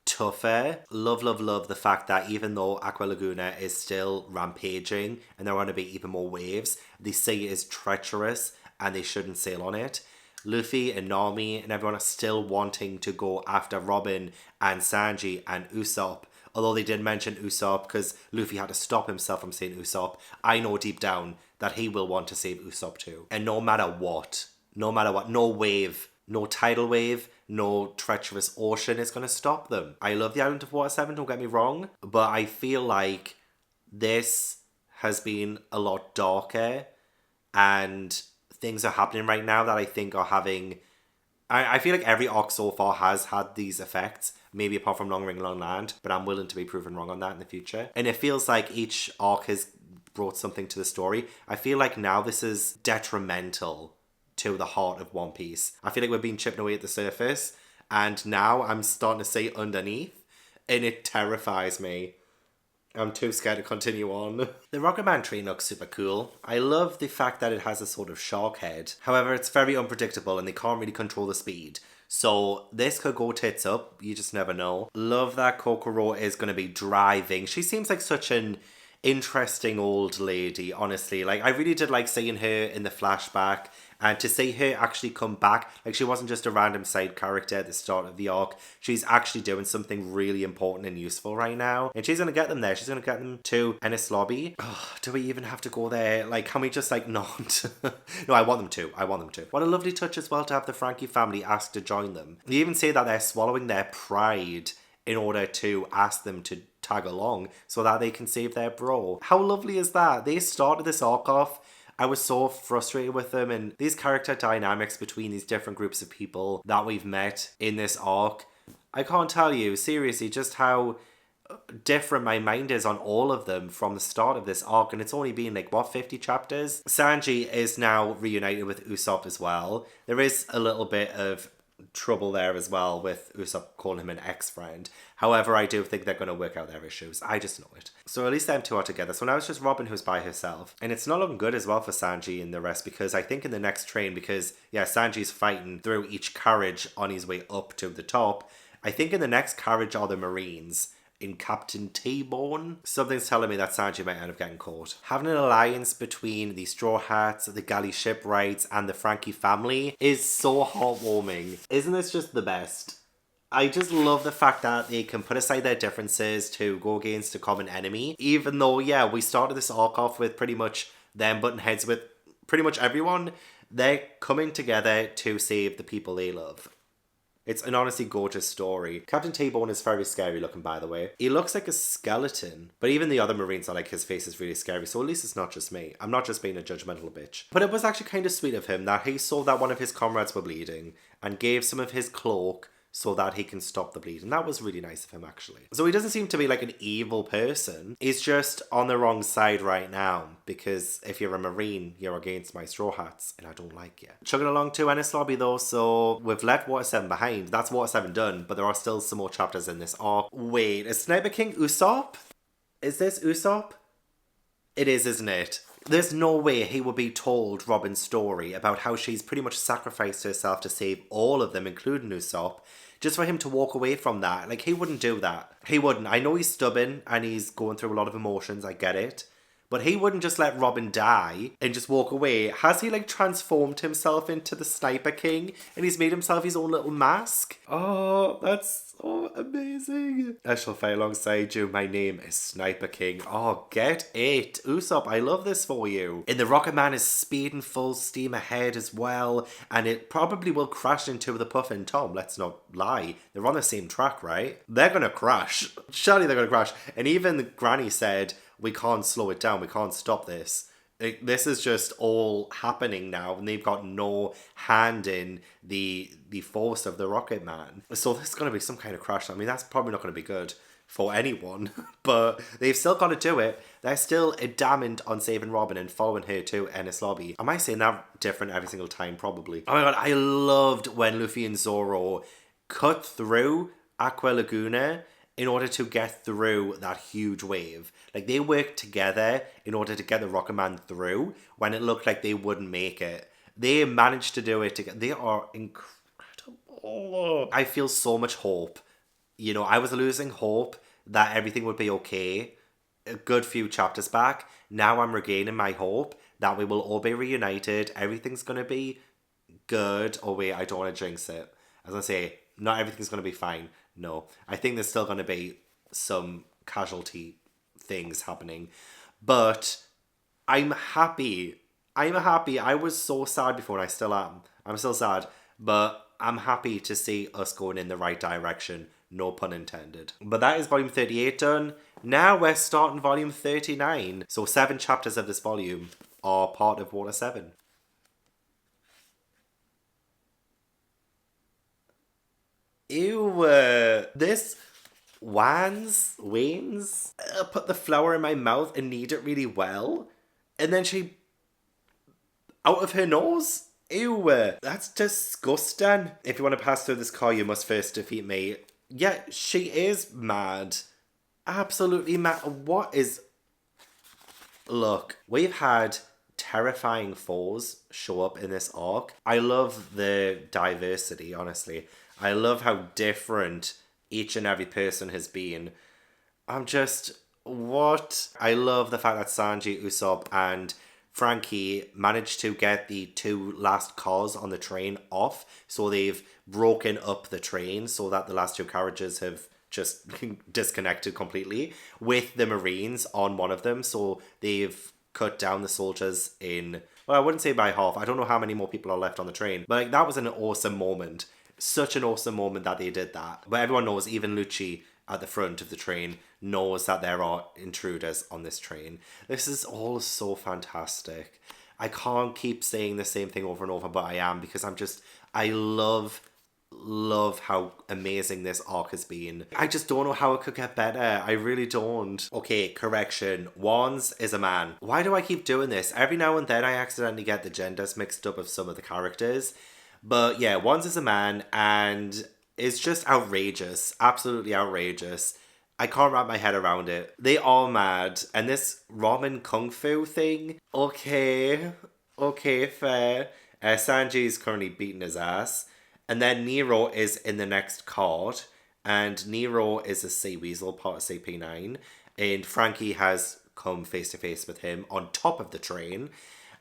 tougher. Love the fact that even though Aqua Laguna is still rampaging and there are going to be even more waves, the sea is treacherous and they shouldn't sail on it. Luffy and Nami and everyone are still wanting to go after Robin and Sanji and Usopp. Although they did mention Usopp because Luffy had to stop himself from saying Usopp. I know deep down that he will want to save Usopp too. And no matter what, no wave, no tidal wave, no treacherous ocean is going to stop them. I love the island of Water 7, don't get me wrong, but I feel like this has been a lot darker and things are happening right now that I think are having... I feel like every arc so far has had these effects, maybe apart from Long Ring Long Land, but I'm willing to be proven wrong on that in the future. And it feels like each arc has brought something to the story. I feel like now this is detrimental to the heart of One Piece. I feel like we're being chipped away at the surface, and now I'm starting to see underneath, and it terrifies me. I'm too scared to continue on. The Rocket Man train looks super cool. I love the fact that it has a sort of shark head. However, it's very unpredictable and they can't really control the speed. So this could go tits up. You just never know. Love that Kokoro is going to be driving. She seems like such an interesting old lady, honestly. Like, I really did like seeing her in the flashback, and to see her actually come back, like, she wasn't just a random side character at the start of the arc. She's actually doing something really important and useful right now, and she's gonna get them there. She's gonna get them to Ennis Lobby. Oh, do we even have to go there? Like, can we just, like, not? No, I want them to. I want them to. What a lovely touch as well to have the Frankie family ask to join them. They even say that they're swallowing their pride in order to ask them to tag along so that they can save their bro. How lovely is that? They started this arc off. I was so frustrated with them, and these character dynamics between these different groups of people that we've met in this arc. I can't tell you, seriously, just how different my mind is on all of them from the start of this arc, and it's only been like, what, 50 chapters? Sanji is now reunited with Usopp as well. There is a little bit of trouble there as well with Usopp calling him an ex-friend. However, I do think they're going to work out their issues. I just know it. So at least them two are together. So now it's just Robin who's by herself. And it's not looking good as well for Sanji and the rest, because I think in the next train, because yeah, Sanji's fighting through each carriage on his way up to the top. I think in the next carriage are the Marines in Captain T-Bone. Something's telling me that Sanji might end up getting caught. Having an alliance between the Straw Hats, the Galley Shipwrights, and the Frankie family is so heartwarming. Isn't this just the best? I just love the fact that they can put aside their differences to go against a common enemy. Even though, yeah, we started this arc off with pretty much them butting heads with pretty much everyone. They're coming together to save the people they love. It's an honestly gorgeous story. Captain T-Bone is very scary looking, by the way. He looks like a skeleton. But even the other Marines are like, his face is really scary. So at least it's not just me. I'm not just being a judgmental bitch. But it was actually kind of sweet of him that he saw that one of his comrades were bleeding and gave some of his cloak so that he can stop the bleed. And that was really nice of him, actually. So he doesn't seem to be like an evil person. He's just on the wrong side right now, because if you're a Marine, you're against my Straw Hats, and I don't like you. Chugging along to Ennis Lobby, though, so we've left Water 7 behind. That's Water 7 done, but there are still some more chapters in this arc. Wait, is Sniper King Usopp? Is this Usopp? It is, isn't it? There's no way he would be told Robin's story about how she's pretty much sacrificed herself to save all of them, including Usopp, just for him to walk away from that. Like, he wouldn't do that. He wouldn't. I know he's stubborn and he's going through a lot of emotions, I get it. But he wouldn't just let Robin die and just walk away. Has he, like, transformed himself into the Sniper King and he's made himself his own little mask? Oh, that's so amazing. I shall fight alongside you. My name is Sniper King. Oh, get it. Usopp, I love this for you. And the Rocket Man is speeding full steam ahead as well, and it probably will crash into the Puffin Tom. Let's not lie. They're on the same track, right? They're gonna crash. Surely they're gonna crash. And even Granny said, we can't slow it down. We can't stop this. This is just all happening now, and they've got no hand in the force of the Rocket Man. So there's going to be some kind of crash. I mean, that's probably not going to be good for anyone, but they've still got to do it. They're still adamant on saving Robin and following her to Ennis Lobby. Am I saying that different every single time? Probably. Oh my god, I loved when Luffy and Zoro cut through Aqua Laguna in order to get through that huge wave. Like, they worked together in order to get the Rocket Man through when it looked like they wouldn't make it. They managed to do it together. They are incredible. I feel so much hope. You know, I was losing hope that everything would be okay a good few chapters back. Now I'm regaining my hope that we will all be reunited. Everything's going to be good. Oh wait, I don't want to jinx it. I was going to say, not everything's going to be fine. No, I think there's still going to be some casualty things happening, but I'm happy. I was so sad before, and I still am. I'm still sad, but I'm happy to see us going in the right direction. No pun intended. But that is volume 38 done. Now we're starting volume 39. So 7 chapters of this volume are part of Water 7. Ew, this Wans, put the flower in my mouth and knead it really well. And then she, out of her nose? Ew, that's disgusting. If you want to pass through this car, you must first defeat me. Yeah, she is mad. Absolutely mad. What is... Look, we've had terrifying foes show up in this arc. I love the diversity, honestly. I love how different each and every person has been. I'm just, what? I love the fact that Sanji, Usopp, and Frankie managed to get the two last cars on the train off. So they've broken up the train so that the last two carriages have just disconnected completely with the Marines on one of them. So they've cut down the soldiers in, well, I wouldn't say by half. I don't know how many more people are left on the train. But like, that was an awesome moment. Such an awesome moment that they did that. But everyone knows, even Lucci at the front of the train knows that there are intruders on this train. This is all so fantastic. I can't keep saying the same thing over and over, but I am, because I love how amazing this arc has been. I just don't know how it could get better. I really don't. Okay, correction. Wands is a man. Why do I keep doing this? Every now and then I accidentally get the genders mixed up of some of the characters. But yeah, Wands is a man and is just outrageous. Absolutely outrageous. I can't wrap my head around it. They are mad. And this ramen kung fu thing, okay, fair. Sanji's currently beating his ass. And then Nero is in the next card. And Nero is a sea weasel, part of CP9. And Frankie has come face to face with him on top of the train.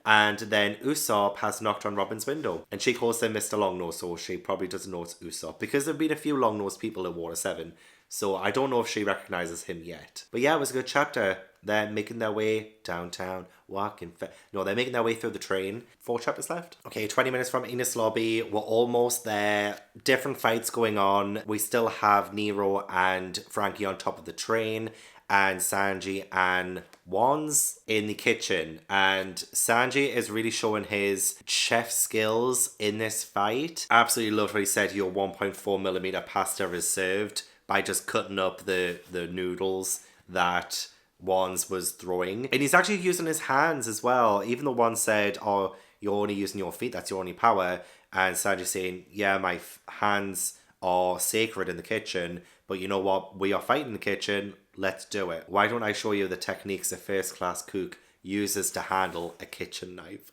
And then Usopp has knocked on Robin's window. And she calls him Mr. Longnose, so she probably doesn't know it's Usopp. Because there have been a few long-nosed people in Water 7. So I don't know if she recognises him yet. But yeah, it was a good chapter. They're making their way downtown, they're making their way through the train. 4 chapters left. Okay, 20 minutes from Enies Lobby. We're almost there. Different fights going on. We still have Nero and Frankie on top of the train. And Sanji and Wands in the kitchen. And Sanji is really showing his chef skills in this fight. Absolutely loved what he said, your 1.4mm pasta is served, by just cutting up the noodles that Wands was throwing. And he's actually using his hands as well. Even though Wands said, oh, you're only using your feet, that's your only power. And Sanji's saying, yeah, my hands are sacred in the kitchen, but you know what? We are fighting in the kitchen. Let's do it. Why don't I show you the techniques a first-class cook uses to handle a kitchen knife?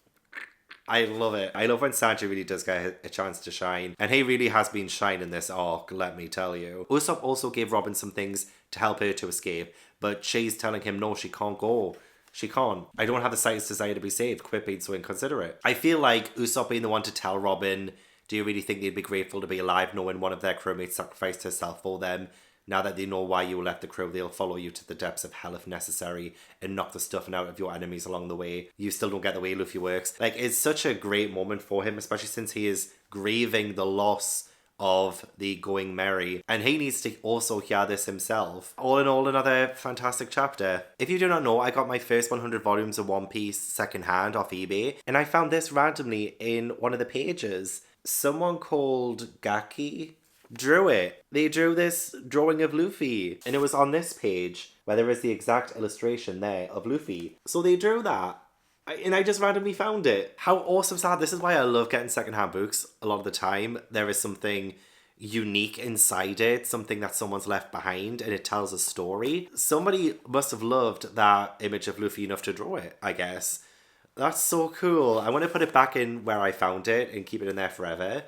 I love it. I love when Sanji really does get a chance to shine. And he really has been shining this arc, let me tell you. Usopp also gave Robin some things to help her to escape, but she's telling him no, she can't go. She can't. I don't have the slightest desire to be saved. Quit being so inconsiderate. I feel like Usopp being the one to tell Robin, do you really think they'd be grateful to be alive knowing one of their crewmates sacrificed herself for them? Now that they know why you left the crew, they'll follow you to the depths of hell if necessary and knock the stuffing out of your enemies along the way. You still don't get the way Luffy works. Like, it's such a great moment for him, especially since he is grieving the loss of the Going Merry. And he needs to also hear this himself. All in all, another fantastic chapter. If you do not know, I got my first 100 volumes of One Piece secondhand off eBay. And I found this randomly in one of the pages. Someone called Gaki drew it. They drew this drawing of Luffy, and it was on this page where there is the exact illustration there of Luffy. So they drew that, and I just randomly found it. How awesome is that? This is why I love getting secondhand books a lot of the time. There is something unique inside it, something that someone's left behind, and it tells a story. Somebody must have loved that image of Luffy enough to draw it, I guess. That's so cool. I want to put it back in where I found it and keep it in there forever.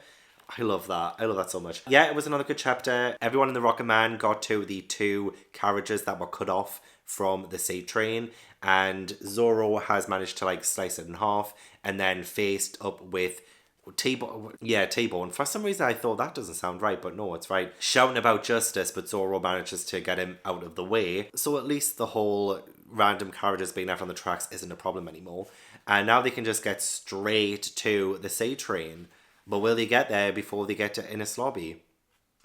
I love that. I love that so much. Yeah, it was another good chapter. Everyone in the Rocket Man got to the 2 carriages that were cut off from the sea train, and Zoro has managed to like slice it in half and then faced up with T-Bone. Yeah, T-Bone. For some reason I thought that doesn't sound right, but no, it's right. Shouting about justice, but Zoro manages to get him out of the way. So at least the whole random carriages being left on the tracks isn't a problem anymore. And now they can just get straight to the sea train. But will they get there before they get to Enies Lobby?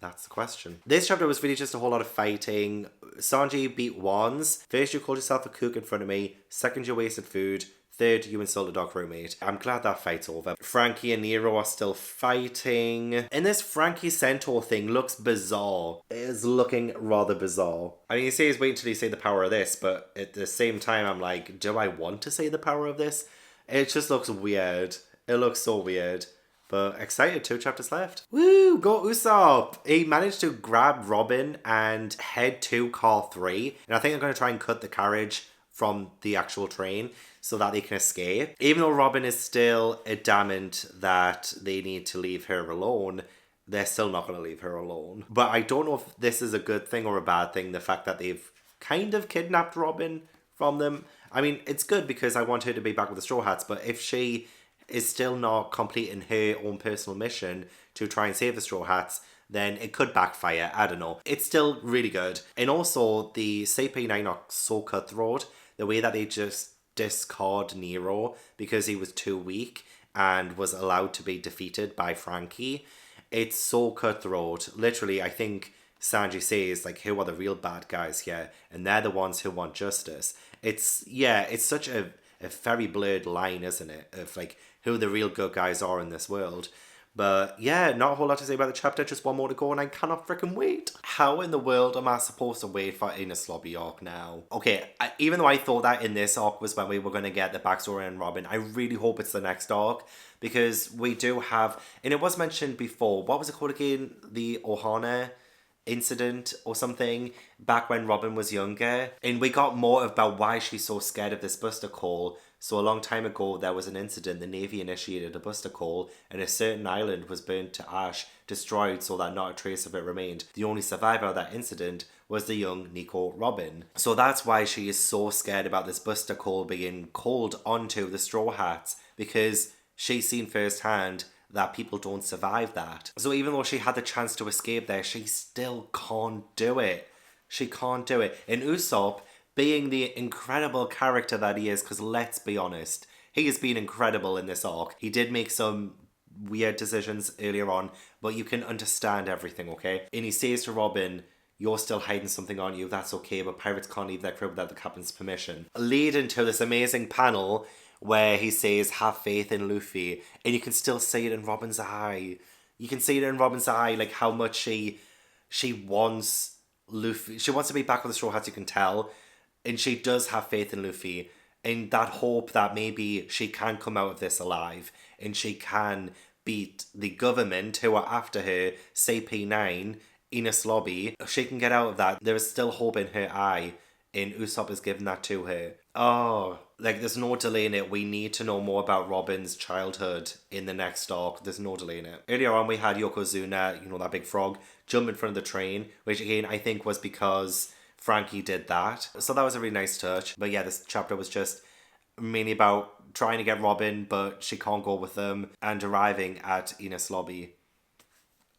That's the question. This chapter was really just a whole lot of fighting. Sanji beat Wands. First, you called yourself a cook in front of me. Second, you wasted food. Third, you insulted our crewmate. I'm glad that fight's over. Frankie and Nero are still fighting. And this Frankie Centaur thing looks bizarre. It is looking rather bizarre. I mean, you say he's waiting until you say the power of this, but at the same time, I'm like, do I want to say the power of this? It just looks weird. It looks so weird. But excited, 2 chapters left. Woo, go Usopp! He managed to grab Robin and head to car 3. And I think they're going to try and cut the carriage from the actual train so that they can escape. Even though Robin is still adamant that they need to leave her alone, they're still not going to leave her alone. But I don't know if this is a good thing or a bad thing, the fact that they've kind of kidnapped Robin from them. I mean, it's good because I want her to be back with the Straw Hats, but if she is still not completing her own personal mission to try and save the Straw Hats, then it could backfire. I don't know. It's still really good. And also, the CP9 are so cutthroat. The way that they just discard Nero because he was too weak and was allowed to be defeated by Frankie. It's so cutthroat. Literally, I think Sanji says, like, who are the real bad guys here? And they're the ones who want justice. It's such a very blurred line, isn't it? Of, like, who the real good guys are in this world. But yeah, not a whole lot to say about the chapter, just one more to go and I cannot freaking wait. How in the world am I supposed to wait for Ines Lobby arc now? Okay, even though I thought that in this arc was when we were going to get the backstory on Robin, I really hope it's the next arc because we do have, and it was mentioned before, what was it called again? The Ohana incident or something back when Robin was younger, and we got more about why she's so scared of this Buster Call. So a long time ago there was an incident, the Navy initiated a Buster Call and a certain island was burnt to ash, destroyed so that not a trace of it remained. The only survivor of that incident was the young Nico Robin. So that's why she is so scared about this Buster Call being called onto the Straw Hats, because she's seen firsthand that people don't survive that. So even though she had the chance to escape there, she still can't do it. She can't do it. And Usopp, being the incredible character that he is, because let's be honest, he has been incredible in this arc. He did make some weird decisions earlier on, but you can understand everything, okay? And he says to Robin, you're still hiding something on you, that's okay, but pirates can't leave their crib without the captain's permission. Leading to this amazing panel where he says, have faith in Luffy, and you can still see it in Robin's eye. You can see it in Robin's eye, like how much she wants Luffy. She wants to be back with the Straw Hats, you can tell, and she does have faith in Luffy, and that hope that maybe she can come out of this alive, and she can beat the government who are after her, CP9, Ines Lobby. She can get out of that. There is still hope in her eye, and Usopp is giving that to her. Oh, like there's no delaying it. We need to know more about Robin's childhood in the next arc. There's no delaying it. Earlier on we had Yokozuna, you know, that big frog, jump in front of the train, which again I think was because Frankie did that. So that was a really nice touch. But yeah, this chapter was just mainly about trying to get Robin, but she can't go with them, and arriving at Ines Lobby.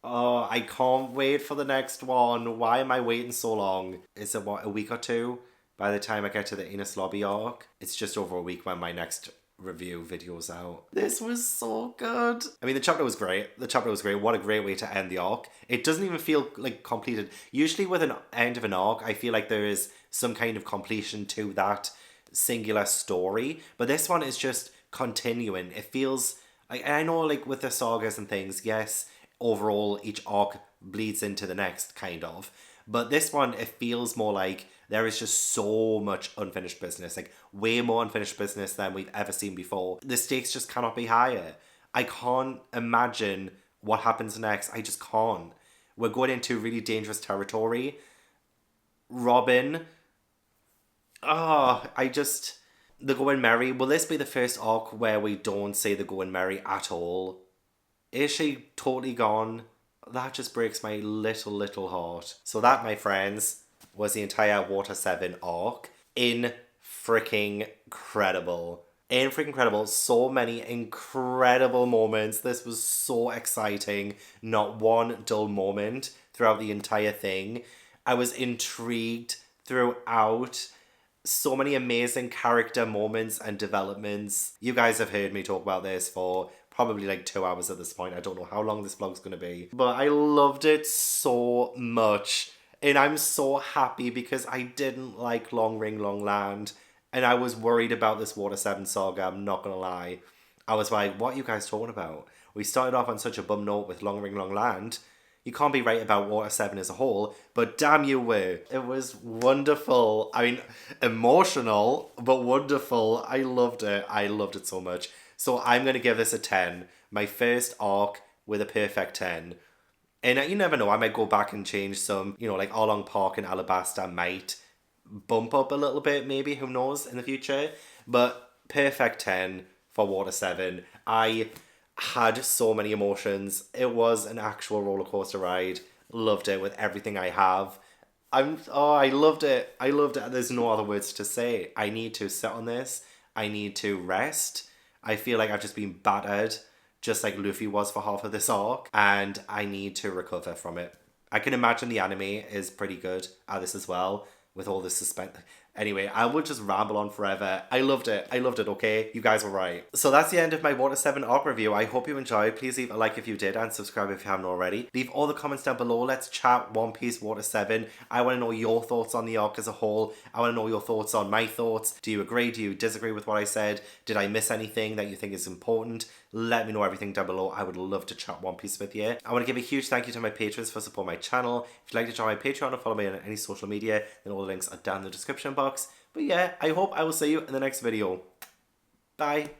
Oh, I can't wait for the next one. Why am I waiting so long? Is it, what, a week or two? By the time I get to the Ines Lobby arc, it's just over a week when my next review video's out. This was so good. I mean, the chapter was great. What a great way to end the arc. It doesn't even feel like completed. Usually with an end of an arc, I feel like there is some kind of completion to that singular story. But this one is just continuing. It feels like, I know like with the sagas and things, yes, overall each arc bleeds into the next kind of. But this one, it feels more like there is just so much unfinished business, like way more unfinished business than we've ever seen before. The stakes just cannot be higher. I can't imagine what happens next. I just can't. We're going into really dangerous territory. Robin. The Going Merry. Will this be the first arc where we don't see the Going Merry at all? Is she totally gone? That just breaks my little heart. So that, my friends, was the entire Water 7 arc. Incredible. So many incredible moments. This was so exciting. Not one dull moment throughout the entire thing. I was intrigued throughout. So many amazing character moments and developments. You guys have heard me talk about this for probably like 2 hours at this point. I don't know how long this vlog's going to be. But I loved it so much. And I'm so happy because I didn't like Long Ring Long Land. And I was worried about this Water 7 saga, I'm not going to lie. I was like, what are you guys talking about? We started off on such a bum note with Long Ring Long Land. You can't be right about Water 7 as a whole, but damn you were. It was wonderful. I mean, emotional, but wonderful. I loved it. I loved it so much. So I'm going to give this a 10. My first arc with a perfect 10. And you never know, I might go back and change some, you know, like Arlong Park and Alabasta might bump up a little bit, maybe, who knows, in the future. But perfect 10 for Water 7. I had so many emotions. It was an actual roller coaster ride. Loved it with everything I have. I loved it. I loved it. There's no other words to say. I need to sit on this. I need to rest. I feel like I've just been battered, just like Luffy was for half of this arc, and I need to recover from it. I can imagine the anime is pretty good at this as well, with all the suspense. Anyway, I will just ramble on forever. I loved it. I loved it, okay? You guys were right. So that's the end of my Water 7 arc review. I hope you enjoyed. Please leave a like if you did and subscribe if you haven't already. Leave all the comments down below. Let's chat One Piece Water 7. I want to know your thoughts on the arc as a whole. I want to know your thoughts on my thoughts. Do you agree? Do you disagree with what I said? Did I miss anything that you think is important? Let me know everything down below. I would love to chat One Piece with you. I want to give a huge thank you to my patrons for supporting my channel. If you'd like to join my Patreon or follow me on any social media, then all the links are down in the description box. But yeah, I hope I will see you in the next video. Bye.